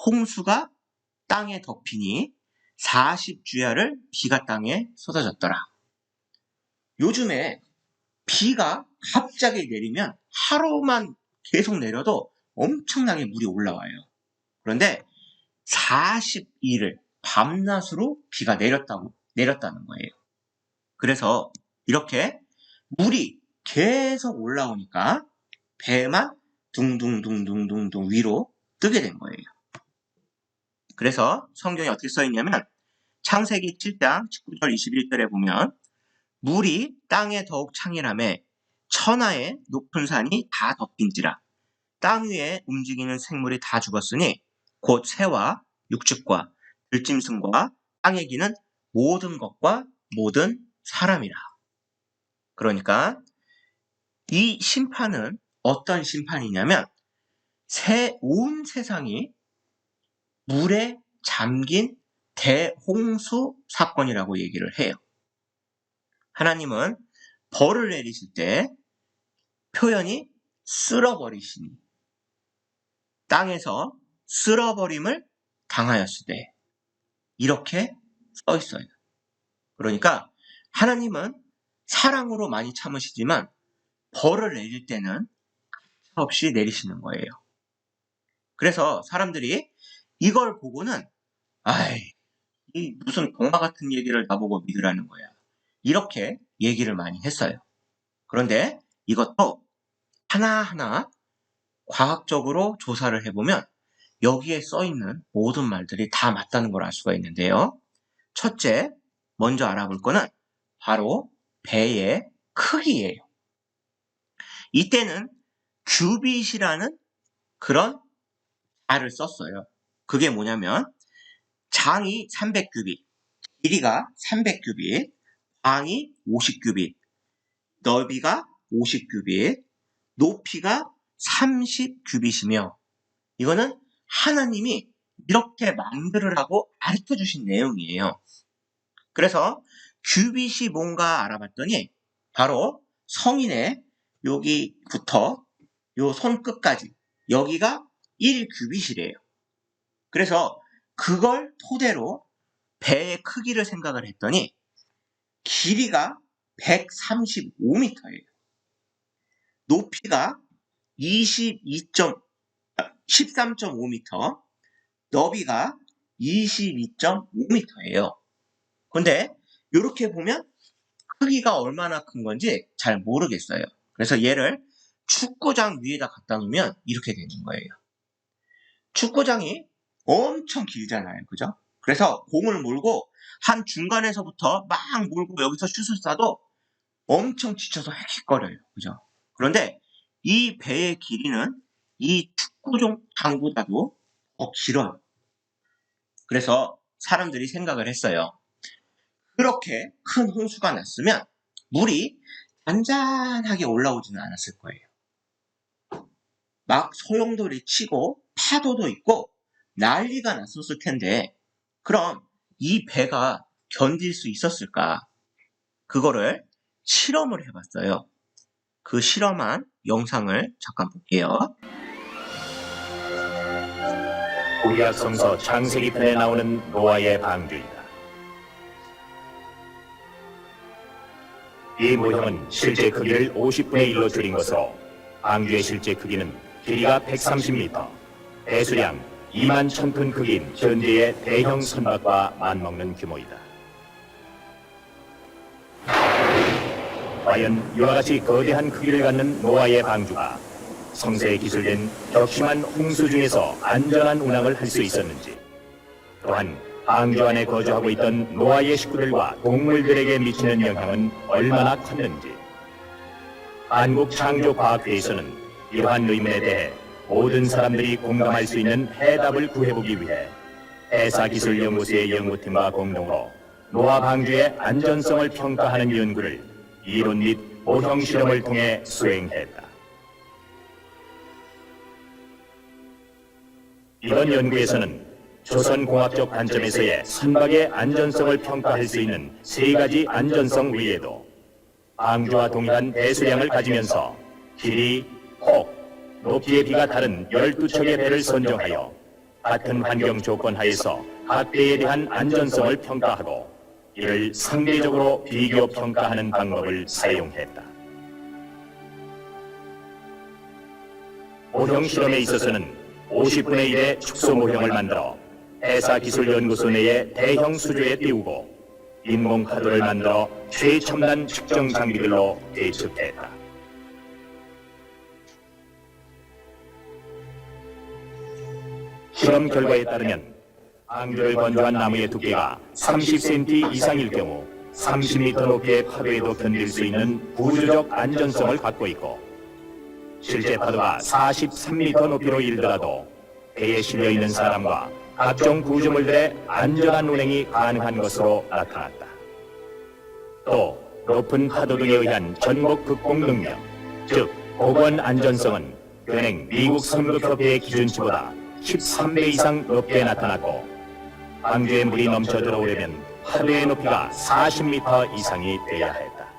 홍수가 땅에 덮이니 40주야를 비가 땅에 쏟아졌더라. 요즘에 비가 갑자기 내리면 하루만 계속 내려도 엄청나게 물이 올라와요. 그런데 40일을 밤낮으로 비가 내렸다는 거예요. 그래서 이렇게 물이 계속 올라오니까 배만 둥둥둥둥둥둥 위로 뜨게 된 거예요. 그래서 성경에 어떻게 써있냐면 창세기 7장 19절 21절에 보면 물이 땅에 더욱 창일하매 천하의 높은 산이 다 덮인지라 땅 위에 움직이는 생물이 다 죽었으니 곧 새와 육축과 들짐승과 땅에 기는 모든 것과 모든 사람이라. 그러니까 이 심판은 어떤 심판이냐면 온 세상이 물에 잠긴 대홍수 사건이라고 얘기를 해요. 하나님은 벌을 내리실 때 표현이 쓸어버리시니 땅에서 쓸어버림을 당하였을 때 이렇게 써 있어요. 그러니까 하나님은 사랑으로 많이 참으시지만 벌을 내릴 때는 없이 내리시는 거예요. 그래서 사람들이 이걸 보고는 이 무슨 동화 같은 얘기를 나보고 믿으라는 거야. 이렇게 얘기를 많이 했어요. 그런데 이것도 하나하나 과학적으로 조사를 해보면 여기에 써있는 모든 말들이 다 맞다는 걸 알 수가 있는데요. 첫째, 먼저 알아볼 거는 바로 배의 크기예요. 이때는 규빗이라는 그런 말을 썼어요. 그게 뭐냐면 장이 300규빗, 길이가 300규빗, 광이 50규빗, 넓이가 50규빗, 높이가 30규빗이며 이거는 하나님이 이렇게 만들으라고 가르쳐 주신 내용이에요. 그래서 규빗이 뭔가 알아봤더니 바로 성인의 여기부터 요 손끝까지 여기가 1규빗이래요. 그래서 그걸 토대로 배의 크기를 생각을 했더니 길이가 135m예요. 높이가 13.5m, 너비가 22.5m예요. 근데 이렇게 보면 크기가 얼마나 큰 건지 잘 모르겠어요. 그래서 얘를 축구장 위에다 갖다 놓으면 이렇게 되는 거예요. 축구장이 엄청 길잖아요. 그죠? 그래서 공을 몰고 한 중간에서부터 막 몰고 여기서 슛을 쏴도 엄청 지쳐서 헥헥거려요. 그죠? 그런데 이 배의 길이는 이 축구장보다도 더 길어요. 그래서 사람들이 생각을 했어요. 그렇게 큰 홍수가 났으면 물이 잔잔하게 올라오지는 않았을 거예요. 막 소용돌이 치고 파도도 있고 난리가 났었을 텐데 그럼 이 배가 견딜 수 있었을까? 그거를 실험을 해봤어요. 그 실험한 영상을 잠깐 볼게요. 구약 성서 창세기 편에 나오는 노아의 방주이다. 이 모형은 실제 크기를 50분의 1로 줄인 것으로 방주의 실제 크기는 길이가 130m, 배수량 2만 1000톤 크기인 현재의 대형 선박과 맞먹는 규모이다. 과연 이와 같이 거대한 크기를 갖는 노아의 방주가 성세에 기술된 격심한 홍수 중에서 안전한 운항을 할 수 있었는지, 또한 방주 안에 거주하고 있던 노아의 식구들과 동물들에게 미치는 영향은 얼마나 컸는지, 한국창조과학회에서는 이러한 의문에 대해 모든 사람들이 공감할 수 있는 해답을 구해보기 위해 해사기술연구소의 연구팀과 공동으로 노아 방주의 안전성을 평가하는 연구를 이론 및 모형 실험을 통해 수행했다. 이번 연구에서는 조선공학적 관점에서의 선박의 안전성을 평가할 수 있는 3가지 안전성 외에도 방주와 동일한 배수량을 가지면서 길이, 폭, 높이의 비가 다른 12척의 배를 선정하여 같은 환경 조건 하에서 각 배에 대한 안전성을 평가하고 이를 상대적으로 비교 평가하는 방법을 사용했다. 모형 실험에 있어서는 50분의 1의 축소 모형을 만들어 해사기술연구소 내의 대형 수조에 띄우고 인공파도를 만들어 최첨단 측정 장비들로 대측했다. 실험 결과에 따르면 방주를 건조한 나무의 두께가 30cm 이상일 경우 30m 높이의 파도에도 견딜 수 있는 구조적 안전성을 갖고 있고, 실제 파도가 43m 높이로 일더라도 배에 실려있는 사람과 각종 구조물들의 안전한 운행이 가능한 것으로 나타났다. 또 높은 파도 등에 의한 전복 극복 능력, 즉 보건 안전성은 현행 미국 선급협회의 기준치보다 13배 이상 높게 나타났고, 방주에 물이 넘쳐 들어오려면 파도의 높이가 40m 이상이 돼야 했다.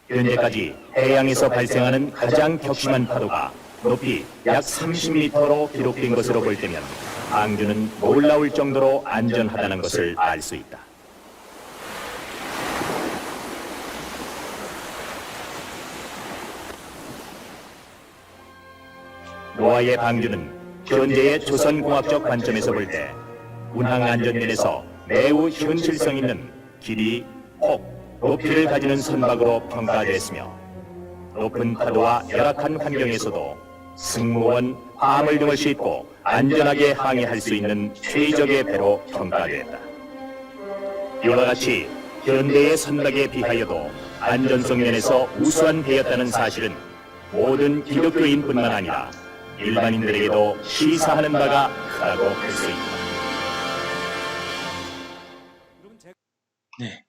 현재까지 해양에서 발생하는 가장 격심한 파도가 높이 약 30m로 기록된 것으로 볼 때면 방주는 놀라울 정도로 안전하다는 것을 알 수 있다. 노아의 방주는 현재의 조선공학적 관점에서 볼 때 운항 안전면에서 매우 현실성 있는 길이, 폭, 높이를 가지는 선박으로 평가됐으며, 높은 파도와 열악한 환경에서도 승무원, 화물 등을 싣고 안전하게 항해할 수 있는 최적의 배로 평가됐다. 이와 같이 현대의 선박에 비하여도 안전성 면에서 우수한 배였다는 사실은 모든 기독교인뿐만 아니라 일반인들에게도 시사하는 바가 크다고 할 수 있다. 네,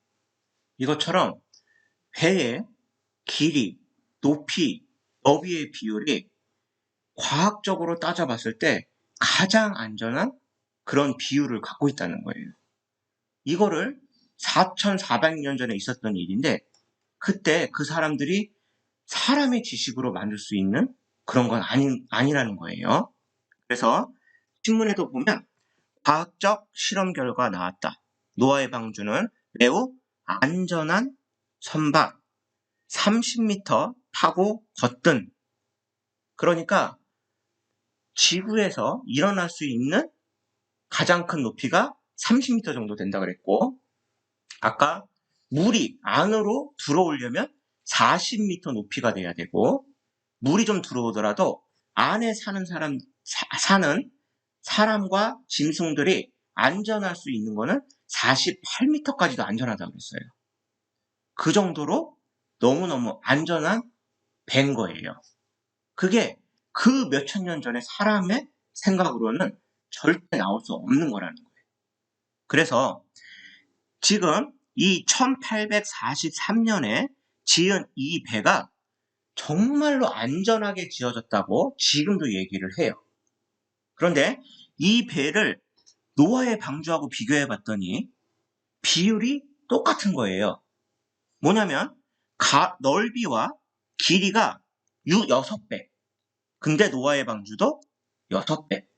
이것처럼 배의 길이, 높이, 너비의 비율이 과학적으로 따져봤을 때 가장 안전한 그런 비율을 갖고 있다는 거예요. 이거를 4,400년 전에 있었던 일인데 그때 그 사람들이 사람의 지식으로 만들 수 있는 그런 건 아니라는 거예요. 그래서 신문에도 보면 과학적 실험 결과 나왔다. 노아의 방주는 매우 안전한 선박 30m 타고 걷든, 그러니까 지구에서 일어날 수 있는 가장 큰 높이가 30m 정도 된다 그랬고, 아까 물이 안으로 들어오려면 40m 높이가 돼야 되고, 물이 좀 들어오더라도 안에 사는 사람과 짐승들이 안전할 수 있는 거는 48m까지도 안전하다고 그랬어요. 그 정도로 너무너무 안전한 배인 거예요. 그게 그 몇천 년 전에 사람의 생각으로는 절대 나올 수 없는 거라는 거예요. 그래서 지금 이 1843년에 지은 이 배가 정말로 안전하게 지어졌다고 지금도 얘기를 해요. 그런데 이 배를 노아의 방주하고 비교해 봤더니 비율이 똑같은 거예요. 뭐냐면 넓이와 길이가 6배. 근데 노아의 방주도 6배.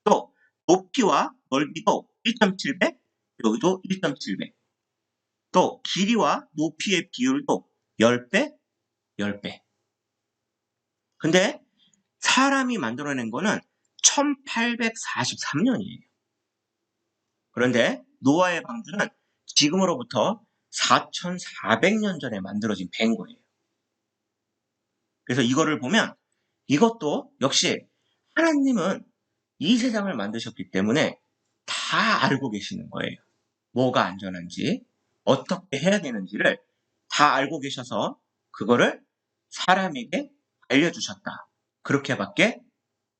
또 높이와 넓이도 1.7배, 여기도 1.7배. 또 길이와 높이의 비율도 10배, 10배. 근데 사람이 만들어낸 거는 1843년이에요. 그런데 노아의 방주는 지금으로부터 4400년 전에 만들어진 배인 거예요. 그래서 이거를 보면 이것도 역시 하나님은 이 세상을 만드셨기 때문에 다 알고 계시는 거예요. 뭐가 안전한지, 어떻게 해야 되는지를 다 알고 계셔서 그거를 사람에게 알려주셨다. 그렇게밖에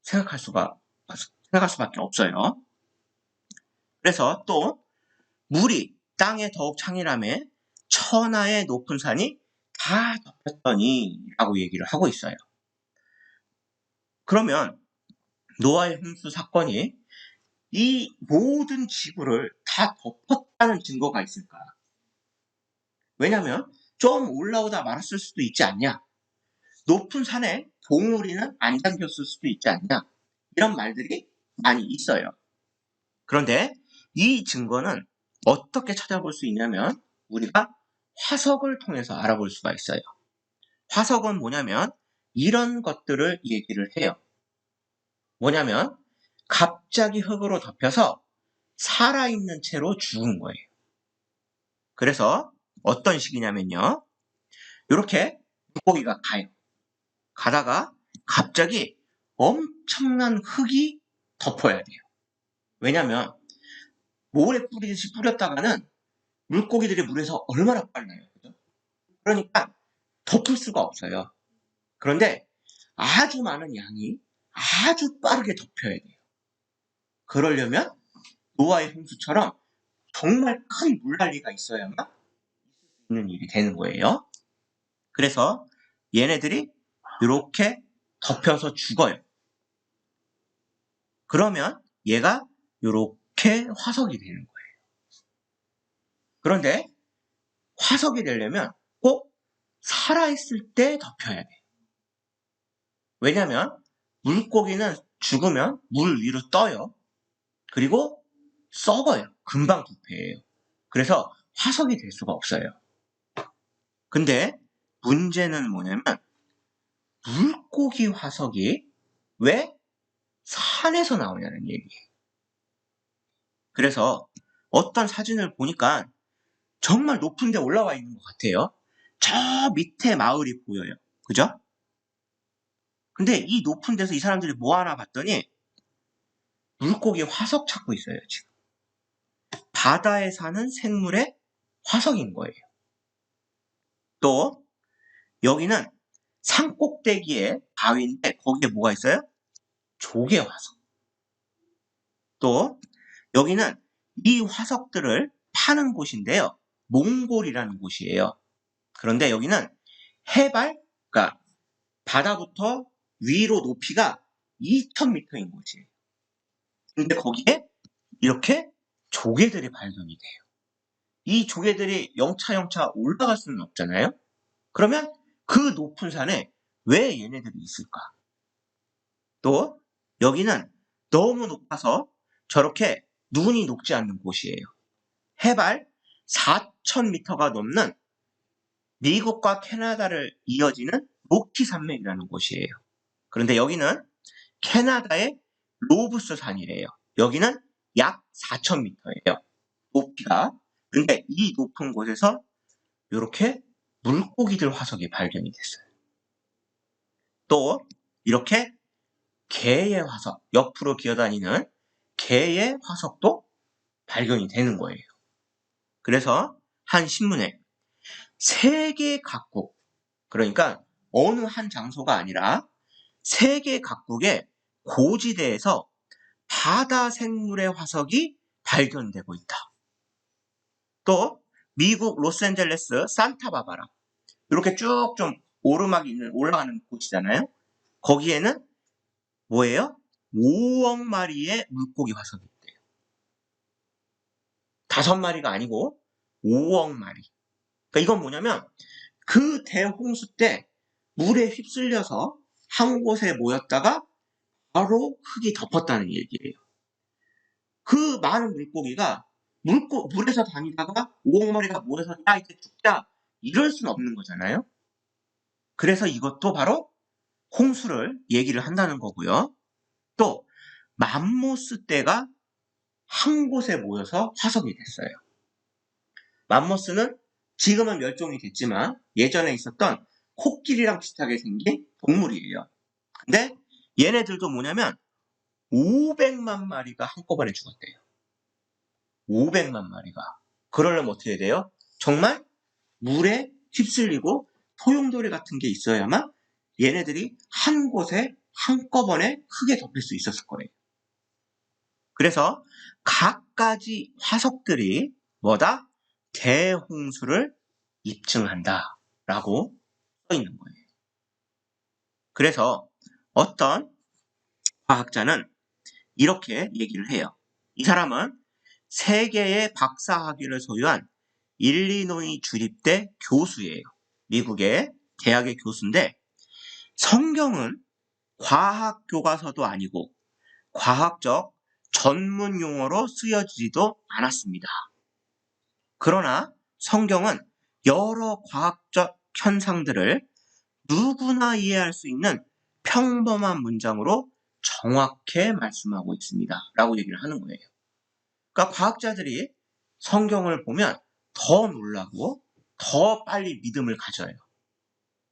생각할 수밖에 없어요. 그래서 또 물이 땅에 더욱 창이라며 천하의 높은 산이 다 덮였더니 라고 얘기를 하고 있어요. 그러면 노아의 홍수 사건이 이 모든 지구를 다 덮었다는 증거가 있을까? 왜냐하면 좀 올라오다 말았을 수도 있지 않냐? 높은 산에 봉우리는 안 잠겼을 수도 있지 않냐? 이런 말들이 많이 있어요. 그런데 이 증거는 어떻게 찾아볼 수 있냐면 우리가 화석을 통해서 알아볼 수가 있어요. 화석은 뭐냐면 이런 것들을 얘기를 해요. 뭐냐면 갑자기 흙으로 덮여서 살아있는 채로 죽은 거예요. 그래서 어떤 식이냐면요. 이렇게 물고기가 가요. 가다가 갑자기 엄청난 흙이 덮어야 돼요. 왜냐면 모래 뿌리듯이 뿌렸다가는 물고기들이 물에서 얼마나 빨라요. 그죠? 그러니까 덮을 수가 없어요. 그런데 아주 많은 양이 아주 빠르게 덮여야 돼요. 그러려면 노아의 홍수처럼 정말 큰 물난리가 있어야만 있는 일이 되는 거예요. 그래서 얘네들이 이렇게 덮여서 죽어요. 그러면 얘가 이렇게 화석이 되는 거예요. 그런데 화석이 되려면 꼭 살아있을 때 덮여야 돼요. 왜냐하면 물고기는 죽으면 물 위로 떠요. 그리고 썩어요. 금방 부패해요. 그래서 화석이 될 수가 없어요. 근데 문제는 뭐냐면 물고기 화석이 왜 산에서 나오냐는 얘기예요. 그래서 어떤 사진을 보니까 정말 높은 데 올라와 있는 것 같아요. 저 밑에 마을이 보여요. 그죠? 근데 이 높은 데서 이 사람들이 뭐 하나 봤더니 물고기 화석 찾고 있어요, 지금. 바다에 사는 생물의 화석인 거예요. 또 여기는 산꼭대기에 바위인데 거기에 뭐가 있어요? 조개 화석. 또 여기는 이 화석들을 파는 곳인데요. 몽골이라는 곳이에요. 그런데 여기는 해발, 그러니까 바다부터 위로 높이가 2000m인 곳이에요. 근데 거기에 이렇게 조개들이 발견이 돼요. 이 조개들이 영차영차 올라갈 수는 없잖아요. 그러면 그 높은 산에 왜 얘네들이 있을까? 또 여기는 너무 높아서 저렇게 눈이 녹지 않는 곳이에요. 해발 4000m가 넘는 미국과 캐나다를 이어지는 로키 산맥이라는 곳이에요. 그런데 여기는 캐나다의 로브스 산이래요. 여기는 약 4,000m예요. 높이가. 근데 이 높은 곳에서 이렇게 물고기들 화석이 발견이 됐어요. 또 이렇게 개의 화석, 옆으로 기어다니는 개의 화석도 발견이 되는 거예요. 그래서 한 신문에 세계 각국, 그러니까 어느 한 장소가 아니라 세계 각국의 고지대에서 바다 생물의 화석이 발견되고 있다. 또 미국 로스앤젤레스 산타바바라, 이렇게 쭉 좀 오르막이 있는 올라가는 곳이잖아요. 거기에는 뭐예요? 5억 마리의 물고기 화석이 있대요. 5마리가 아니고 5억 마리. 그러니까 이건 뭐냐면 그 대홍수 때 물에 휩쓸려서 한 곳에 모였다가 바로 흙이 덮었다는 얘기예요. 그 많은 물고기가 물에서 다니다가 5억 마리가 모여서 야 이제 죽자 이럴 수는 없는 거잖아요. 그래서 이것도 바로 홍수를 얘기를 한다는 거고요. 또 맘모스 떼가 한 곳에 모여서 화석이 됐어요. 맘모스는 지금은 멸종이 됐지만 예전에 있었던 코끼리랑 비슷하게 생긴 동물이에요. 근데 얘네들도 뭐냐면 500만 마리가 한꺼번에 죽었대요. 500만 마리가. 그러려면 어떻게 해야 돼요? 정말 물에 휩쓸리고 소용돌이 같은 게 있어야만 얘네들이 한 곳에 한꺼번에 흙에 덮일 수 있었을 거예요. 그래서 각가지 화석들이 뭐다? 대홍수를 입증한다 라고 써 있는 거예요. 그래서 어떤 과학자는 이렇게 얘기를 해요. 이 사람은 3개의 박사학위를 소유한 일리노이 주립대 교수예요. 미국의 대학의 교수인데 성경은 과학 교과서도 아니고 과학적 전문 용어로 쓰여지지도 않았습니다. 그러나 성경은 여러 과학적 현상들을 누구나 이해할 수 있는 평범한 문장으로 정확히 말씀하고 있습니다. 라고 얘기를 하는 거예요. 그러니까 과학자들이 성경을 보면 더 놀라고 더 빨리 믿음을 가져요.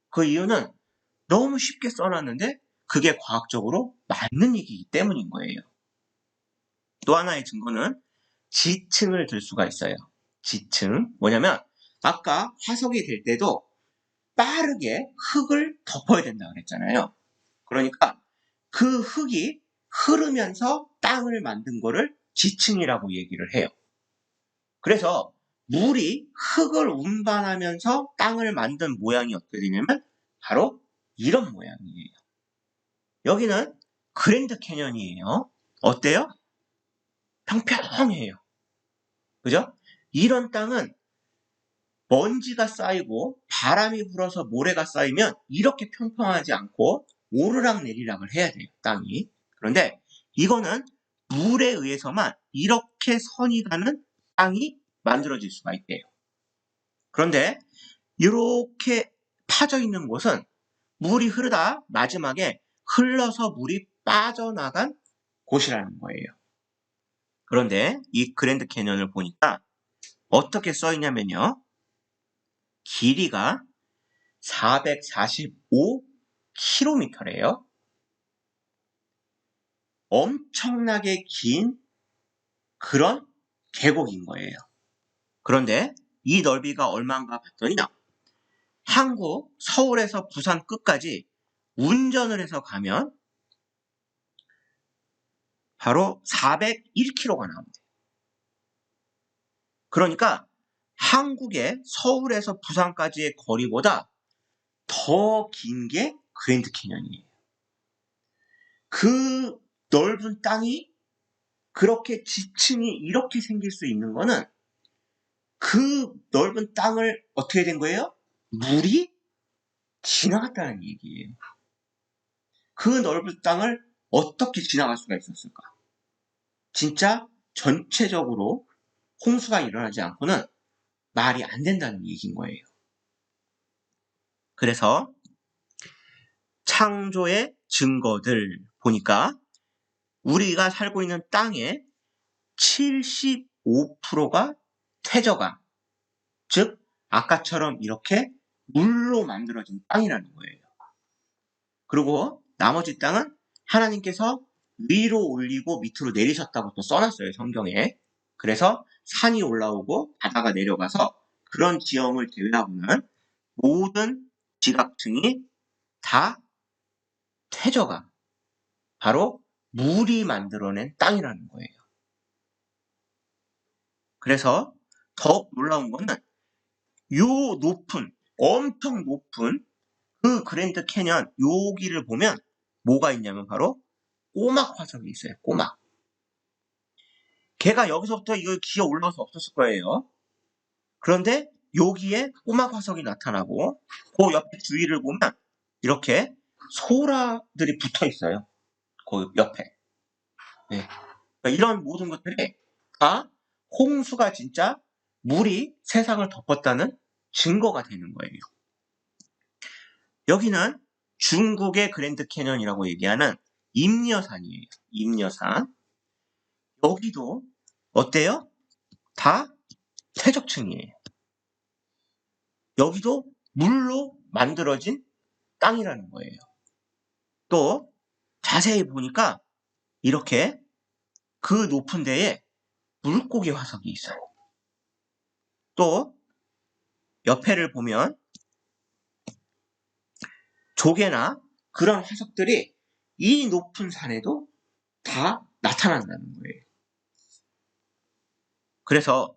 그 이유는 너무 쉽게 써놨는데 그게 과학적으로 맞는 얘기이기 때문인 거예요. 또 하나의 증거는 지층을 들 수가 있어요. 지층. 뭐냐면 아까 화석이 될 때도 빠르게 흙을 덮어야 된다고 그랬잖아요. 그러니까 그 흙이 흐르면서 땅을 만든 거를 지층이라고 얘기를 해요. 그래서 물이 흙을 운반하면서 땅을 만든 모양이 어떻게 되냐면 바로 이런 모양이에요. 여기는 그랜드 캐년이에요. 어때요? 평평해요. 그죠? 이런 땅은 먼지가 쌓이고 바람이 불어서 모래가 쌓이면 이렇게 평평하지 않고 오르락내리락을 해야 돼요. 땅이. 그런데 이거는 물에 의해서만 이렇게 선이 가는 땅이 만들어질 수가 있대요. 그런데 이렇게 파져 있는 곳은 물이 흐르다 마지막에 흘러서 물이 빠져나간 곳이라는 거예요. 그런데 이 그랜드 캐년을 보니까 어떻게 써 있냐면요. 길이가 445km래요. 엄청나게 긴 그런 계곡인 거예요. 그런데 이 넓이가 얼마인가 봤더니 한국 서울에서 부산 끝까지 운전을 해서 가면 바로 401km가 나옵니다. 그러니까 한국의 서울에서 부산까지의 거리보다 더 긴 게 그랜드 캐년이에요. 그 넓은 땅이 그렇게 지층이 이렇게 생길 수 있는 거는 그 넓은 땅을 어떻게 된 거예요? 물이 지나갔다는 얘기예요. 그 넓은 땅을 어떻게 지나갈 수가 있었을까? 진짜 전체적으로 홍수가 일어나지 않고는 말이 안 된다는 얘기인 거예요. 그래서 창조의 증거들 보니까 우리가 살고 있는 땅의 75%가 퇴저강, 즉 아까처럼 이렇게 물로 만들어진 땅이라는 거예요. 그리고 나머지 땅은 하나님께서 위로 올리고 밑으로 내리셨다고 또 써놨어요, 성경에. 그래서 산이 올라오고 바다가 내려가서 그런 지형을 제외하고는 모든 지각층이 다 퇴저강, 바로 물이 만들어낸 땅이라는 거예요. 그래서 더욱 놀라운 거는 요 높은, 엄청 높은 그 그랜드 캐년 여기를 보면 뭐가 있냐면 바로 꼬막 화석이 있어요. 꼬막. 걔가 여기서부터 이거 기어 올라올 수 없었을 거예요. 그런데 여기에 꼬막 화석이 나타나고 그 옆에 주위를 보면 이렇게 소라들이 붙어 있어요. 그 옆에. 네. 그러니까 이런 모든 것들이 다 홍수가 진짜 물이 세상을 덮었다는 증거가 되는 거예요. 여기는 중국의 그랜드 캐년이라고 얘기하는 임녀산이에요. 임녀산. 여기도 어때요? 다 퇴적층이에요. 여기도 물로 만들어진 땅이라는 거예요. 또 자세히 보니까 이렇게 그 높은 데에 물고기 화석이 있어요. 또 옆에를 보면 조개나 그런 화석들이 이 높은 산에도 다 나타난다는 거예요. 그래서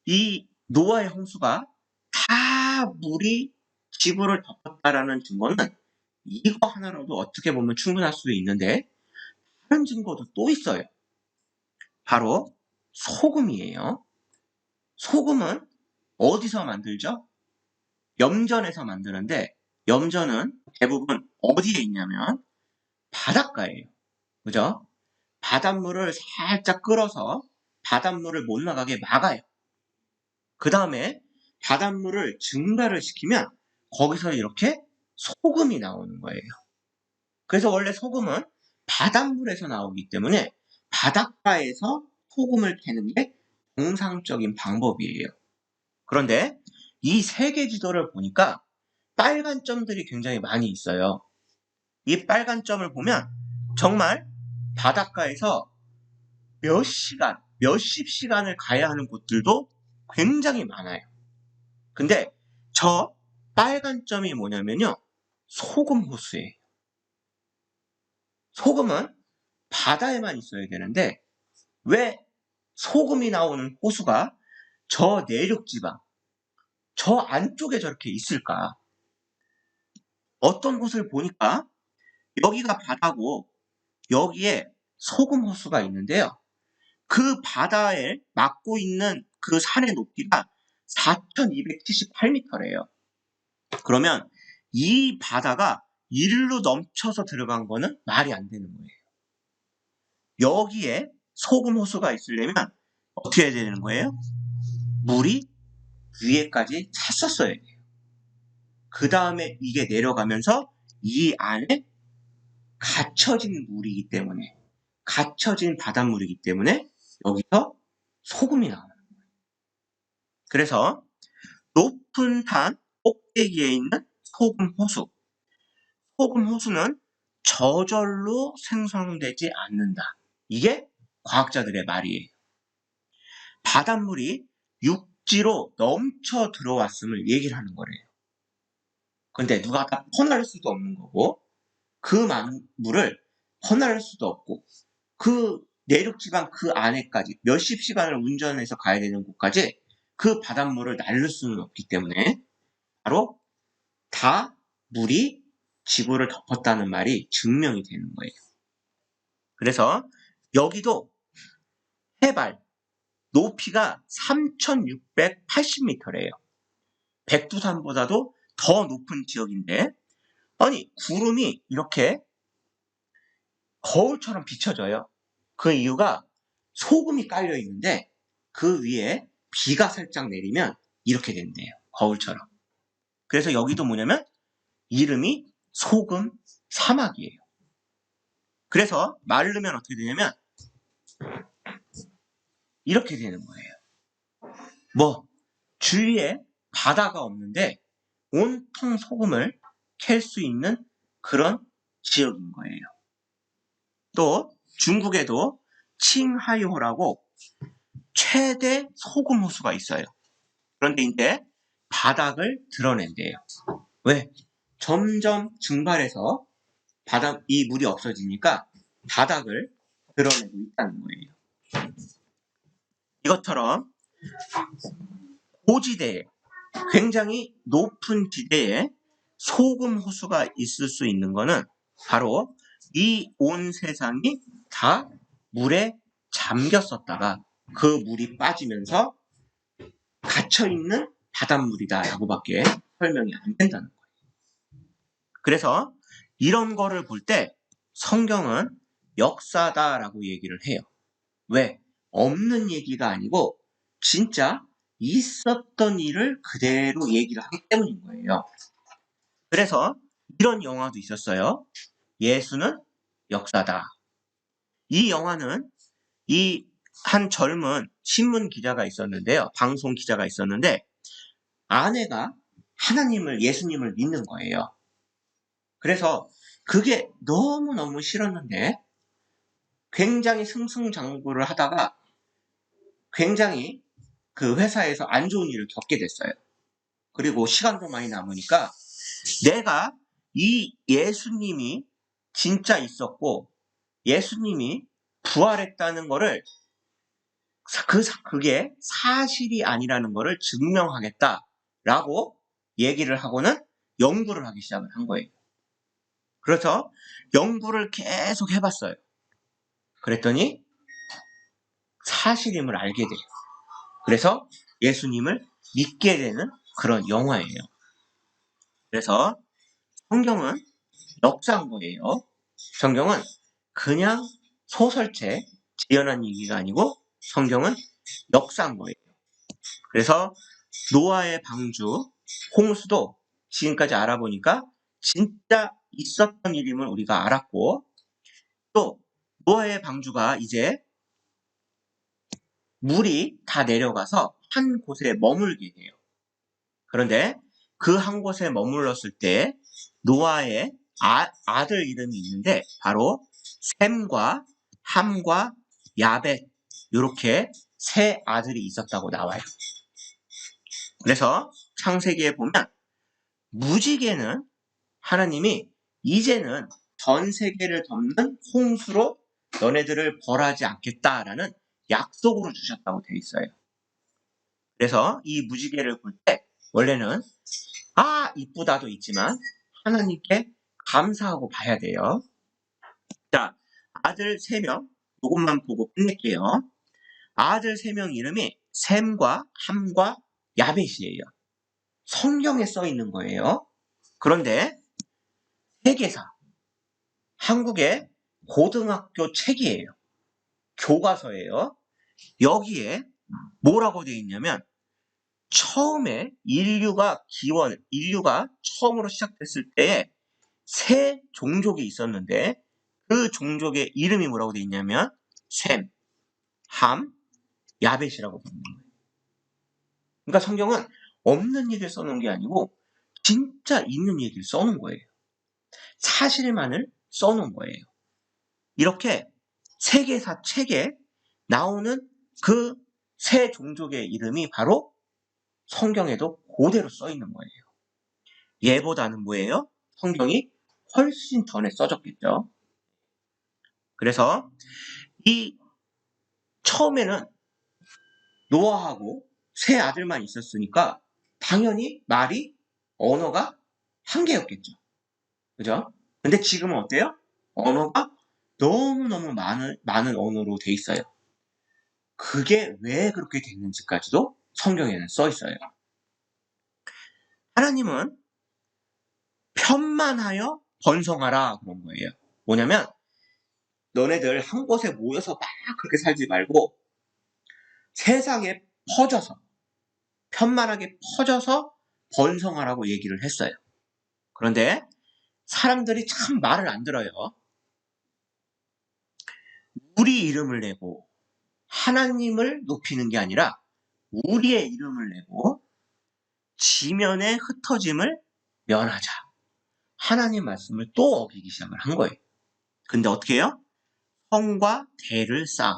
이 노아의 홍수가 다 물이 지구를 덮었다라는 증거는 이거 하나로도 어떻게 보면 충분할 수도 있는데 다른 증거도 또 있어요. 바로 소금이에요. 소금은 어디서 만들죠? 염전에서 만드는데 염전은 대부분 어디에 있냐면 바닷가예요. 그죠? 바닷물을 살짝 끌어서 바닷물을 못 나가게 막아요. 그 다음에 바닷물을 증발을 시키면 거기서 이렇게 소금이 나오는 거예요. 그래서 원래 소금은 바닷물에서 나오기 때문에 바닷가에서 소금을 캐는 게 정상적인 방법이에요. 그런데 이 세계 지도를 보니까 빨간 점들이 굉장히 많이 있어요. 이 빨간 점을 보면 정말 바닷가에서 몇 시간, 몇십 시간을 가야 하는 곳들도 굉장히 많아요. 근데 저 빨간 점이 뭐냐면요. 소금 호수예요. 소금은 바다에만 있어야 되는데 왜 소금이 나오는 호수가 저 내륙지방, 저 안쪽에 저렇게 있을까? 어떤 곳을 보니까 여기가 바다고 여기에 소금 호수가 있는데요. 그 바다에 막고 있는 그 산의 높이가 4,278m래요. 그러면 이 바다가 일로 넘쳐서 들어간 거는 말이 안 되는 거예요. 여기에 소금 호수가 있으려면 어떻게 해야 되는 거예요? 물이 위에까지 찼었어야 돼요. 그 다음에 이게 내려가면서 이 안에 갇혀진 물이기 때문에, 갇혀진 바닷물이기 때문에 여기서 소금이 나오는 거예요. 그래서 높은 산 꼭대기에 있는 소금 호수. 소금 호수는 저절로 생성되지 않는다. 이게 과학자들의 말이에요. 바닷물이 육지로 넘쳐 들어왔음을 얘기를 하는 거래요. 근데 누가 다 퍼날 수도 없는 거고, 그 많은 물을 퍼날 수도 없고, 그 내륙지방 그 안에까지 몇십 시간을 운전해서 가야 되는 곳까지 그 바닷물을 날릴 수는 없기 때문에 바로 다 물이 지구를 덮었다는 말이 증명이 되는 거예요. 그래서 여기도 해발 높이가 3,680m래요. 백두산보다도 더 높은 지역인데, 아니 구름이 이렇게 거울처럼 비춰져요. 그 이유가 소금이 깔려 있는데 그 위에 비가 살짝 내리면 이렇게 된대요. 거울처럼. 그래서 여기도 뭐냐면 이름이 소금 사막이에요. 그래서 마르면 어떻게 되냐면 이렇게 되는 거예요. 뭐 주위에 바다가 없는데 온통 소금을 캘 수 있는 그런 지역인 거예요. 또 중국에도 칭하이호라고 최대 소금 호수가 있어요. 그런데 이제 바닥을 드러낸대요. 왜? 점점 증발해서 이 물이 없어지니까 바닥을 드러내고 있다는 거예요. 이것처럼 고지대에, 굉장히 높은 지대에 소금 호수가 있을 수 있는 거는 바로 이 온 세상이 다 물에 잠겼었다가 그 물이 빠지면서 갇혀있는 바닷물이다라고밖에 설명이 안 된다는 거예요. 그래서 이런 거를 볼 때 성경은 역사다라고 얘기를 해요. 왜? 없는 얘기가 아니고 진짜 있었던 일을 그대로 얘기를 하기 때문인 거예요. 그래서 이런 영화도 있었어요. 예수는 역사다. 이 영화는 이 한 젊은 신문 기자가 있었는데요. 방송 기자가 있었는데 아내가 예수님을 믿는 거예요. 그래서 그게 너무너무 싫었는데 굉장히 승승장구를 하다가 굉장히 그 회사에서 안 좋은 일을 겪게 됐어요. 그리고 시간도 많이 남으니까 내가 이 예수님이 진짜 있었고 예수님이 부활했다는 거를 그게 사실이 아니라는 거를 증명하겠다라고 얘기를 하고는 연구를 하기 시작을 한 거예요. 그래서 연구를 계속 해봤어요. 그랬더니 사실임을 알게 돼요. 그래서 예수님을 믿게 되는 그런 영화예요. 그래서 성경은 역사인 거예요. 성경은 그냥 소설책, 지어낸 얘기가 아니고 성경은 역사인 거예요. 그래서 노아의 방주, 홍수도 지금까지 알아보니까 진짜 있었던 일임을 우리가 알았고 또 노아의 방주가 이제 물이 다 내려가서 한 곳에 머물게 돼요. 그런데 그 한 곳에 머물렀을 때 노아의 아들 이름이 있는데 바로 셈과 함과 야벳 이렇게 세 아들이 있었다고 나와요. 그래서 창세기에 보면 무지개는 하나님이 이제는 전 세계를 덮는 홍수로 너네들을 벌하지 않겠다라는 약속으로 주셨다고 되어 있어요. 그래서 이 무지개를 볼 때 원래는 이쁘다도 있지만 하나님께 감사하고 봐야 돼요. 자, 아들 3명 이것만 보고 끝낼게요. 아들 3명 이름이 셈과 함과 야벳이에요. 성경에 써 있는 거예요. 그런데 세계사, 한국의 고등학교 책이에요. 교과서예요. 여기에 뭐라고 되어 있냐면 처음에 인류가 처음으로 시작됐을 때에 세 종족이 있었는데 그 종족의 이름이 뭐라고 되어 있냐면 셈, 함, 야벳이라고 되어 있는 거예요. 그러니까 성경은 없는 얘기를 써놓은 게 아니고 진짜 있는 얘기를 써놓은 거예요. 사실만을 써놓은 거예요. 이렇게 세계사 책에 나오는 그 세 종족의 이름이 바로 성경에도 그대로 써 있는 거예요. 얘보다는 뭐예요? 성경이 훨씬 전에 써졌겠죠. 그래서 이 처음에는 노아하고 세 아들만 있었으니까 당연히 언어가 한 개였겠죠. 그죠? 근데 지금은 어때요? 언어가 너무너무 많은 언어로 돼 있어요. 그게 왜 그렇게 됐는지까지도 성경에는 써 있어요. 하나님은 편만하여 번성하라 그런 거예요. 뭐냐면 너네들 한 곳에 모여서 막 그렇게 살지 말고 세상에 편만하게 퍼져서 번성하라고 얘기를 했어요. 그런데 사람들이 참 말을 안 들어요. 우리 이름을 내고 하나님을 높이는 게 아니라 우리의 이름을 내고 지면의 흩어짐을 면하자. 하나님 말씀을 또 어기기 시작을 한 거예요. 근데 어떻게 해요? 성과 대를 쌓아.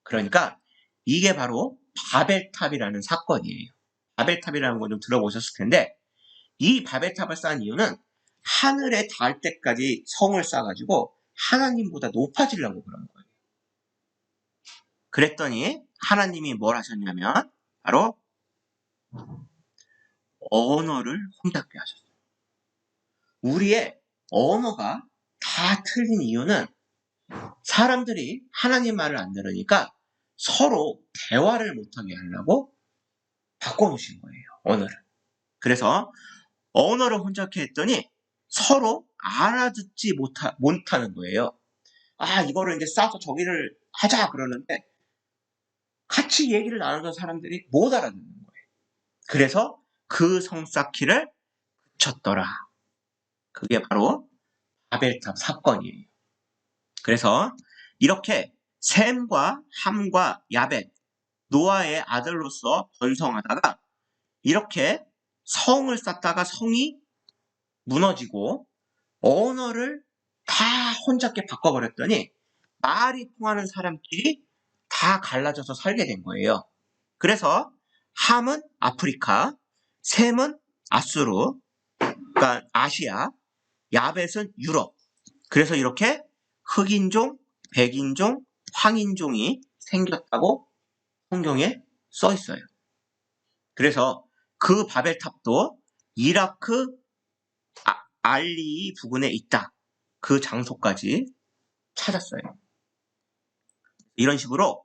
그러니까 이게 바로 바벨탑이라는 사건이에요. 바벨탑이라는 거 좀 들어보셨을 텐데 이 바벨탑을 쌓은 이유는 하늘에 닿을 때까지 성을 쌓아가지고 하나님보다 높아지려고 그런 거예요. 그랬더니 하나님이 뭘 하셨냐면 바로 언어를 혼잡게 하셨어요. 우리의 언어가 다 틀린 이유는 사람들이 하나님 말을 안 들으니까 서로 대화를 못하게 하려고 바꿔놓으신 거예요. 언어를. 그래서 언어를 혼잡게 했더니 서로 알아듣지 못하는 거예요. 아, 이거를 이제 싸서 저기를 하자 그러는데 같이 얘기를 나누던 사람들이 못 알아듣는 거예요. 그래서 그 성 쌓기를 그쳤더라. 그게 바로 바벨탑 사건이에요. 그래서 이렇게 셈과 함과 야벳, 노아의 아들로서 번성하다가 이렇게 성을 쌓다가 성이 무너지고 언어를 다 혼잡게 바꿔버렸더니 말이 통하는 사람끼리 다 갈라져서 살게 된 거예요. 그래서 함은 아프리카, 셈은 아수르, 그러니까 아시아, 야벳은 유럽. 그래서 이렇게 흑인종, 백인종, 황인종이 생겼다고 성경에 써 있어요. 그래서 그 바벨탑도 이라크 알리 부근에 있다. 그 장소까지 찾았어요. 이런 식으로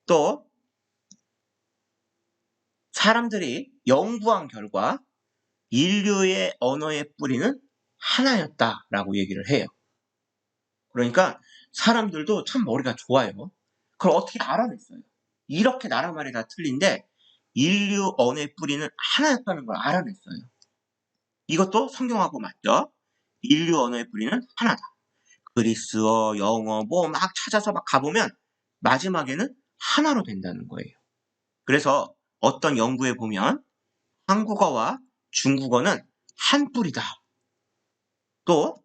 또 사람들이 연구한 결과 인류의 언어의 뿌리는 하나였다라고 얘기를 해요. 그러니까 사람들도 참 머리가 좋아요. 그걸 어떻게 알아냈어요. 이렇게 나라 말이 다 틀린데 인류 언어의 뿌리는 하나였다는 걸 알아냈어요. 이것도 성경하고 맞죠? 인류 언어의 뿌리는 하나다. 그리스어, 영어 뭐 막 찾아서 막 가보면 마지막에는 하나로 된다는 거예요. 그래서 어떤 연구에 보면 한국어와 중국어는 한 뿌리다. 또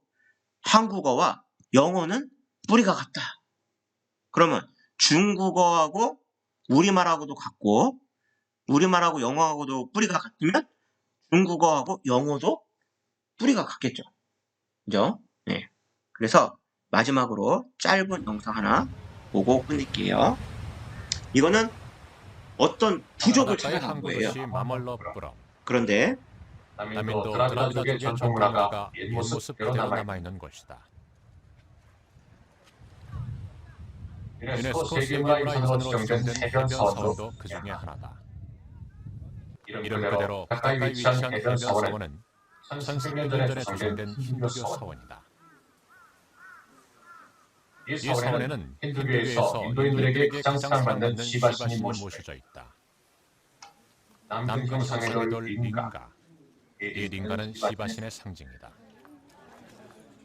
한국어와 영어는 뿌리가 같다. 그러면 중국어하고 우리말하고도 같고 우리말하고 영어하고도 뿌리가 같으면 중국어하고 영어도 뿌리가 같겠죠. 그죠? 네. 그래서 마지막으로 짧은 영상 하나 보고 끝낼게요. 이거는 어떤 부족을 찾아간 거예요. 그런데 남인도 드라비다족의 전통 문화가 옛 모습 그대로 남아있는 곳이다. 유네스코 세계문화유산으로 지정된 해변 사원도 그 중에 하나다. 이름 그대로 가까이 위치한 해변 사원은 1300년 전에 조성된 힌두교 사원이다. 이 사원에는 힌두교에서 인도인들에게 가장 사랑받는 시바신이 모셔져 있다. 남경상의 돌 링가. 이 링가는 시바신의 상징이다.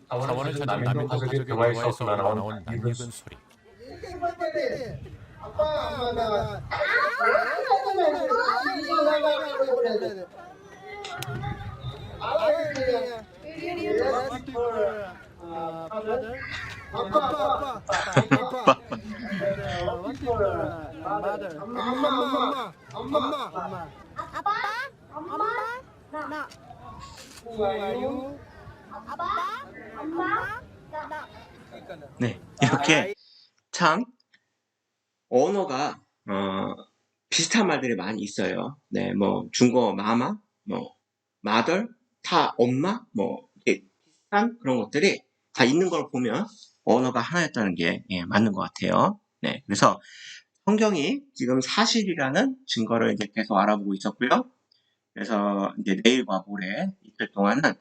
사원을 찾은 남인도 가족의 대화에서 흘러나온 낯익은 소리. 네, 이렇게 참 언어가 비슷한 말들이 많이 있어요. 네, 뭐 중국어 마마, 뭐 마덜, 다 엄마, 뭐 이렇게 비슷한 그런 것들이 다 있는 걸 보면 언어가 하나였다는 게 맞는 것 같아요. 네, 그래서 성경이 지금 사실이라는 증거를 이제 계속 알아보고 있었고요. 그래서 이제 내일과 모레 이틀 동안은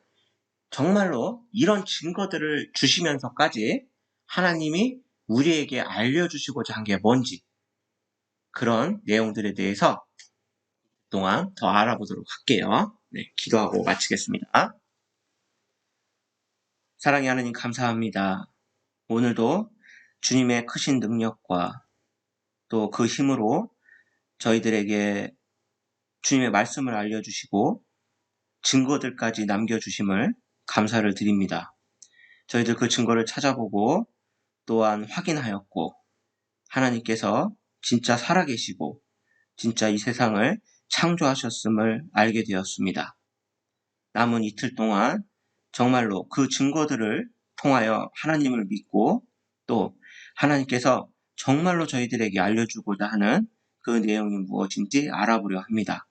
정말로 이런 증거들을 주시면서까지 하나님이 우리에게 알려주시고자 한 게 뭔지 그런 내용들에 대해서 동안 더 알아보도록 할게요. 네, 기도하고 마치겠습니다. 사랑의 하나님 감사합니다. 오늘도 주님의 크신 능력과 또 그 힘으로 저희들에게 주님의 말씀을 알려주시고 증거들까지 남겨주심을 감사를 드립니다. 저희들 그 증거를 찾아보고 또한 확인하였고 하나님께서 진짜 살아계시고 진짜 이 세상을 창조하셨음을 알게 되었습니다. 남은 이틀 동안 정말로 그 증거들을 통하여 하나님을 믿고 또 하나님께서 정말로 저희들에게 알려주고자 하는 그 내용이 무엇인지 알아보려 합니다.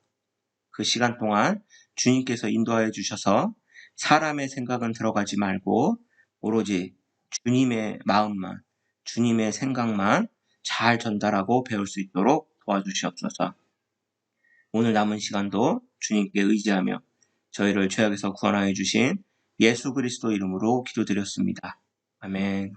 그 시간 동안 주님께서 인도하여 주셔서 사람의 생각은 들어가지 말고 오로지 주님의 마음만, 주님의 생각만 잘 전달하고 배울 수 있도록 도와주시옵소서. 오늘 남은 시간도 주님께 의지하며 저희를 죄악에서 구원하여 주신 예수 그리스도 이름으로 기도드렸습니다. 아멘.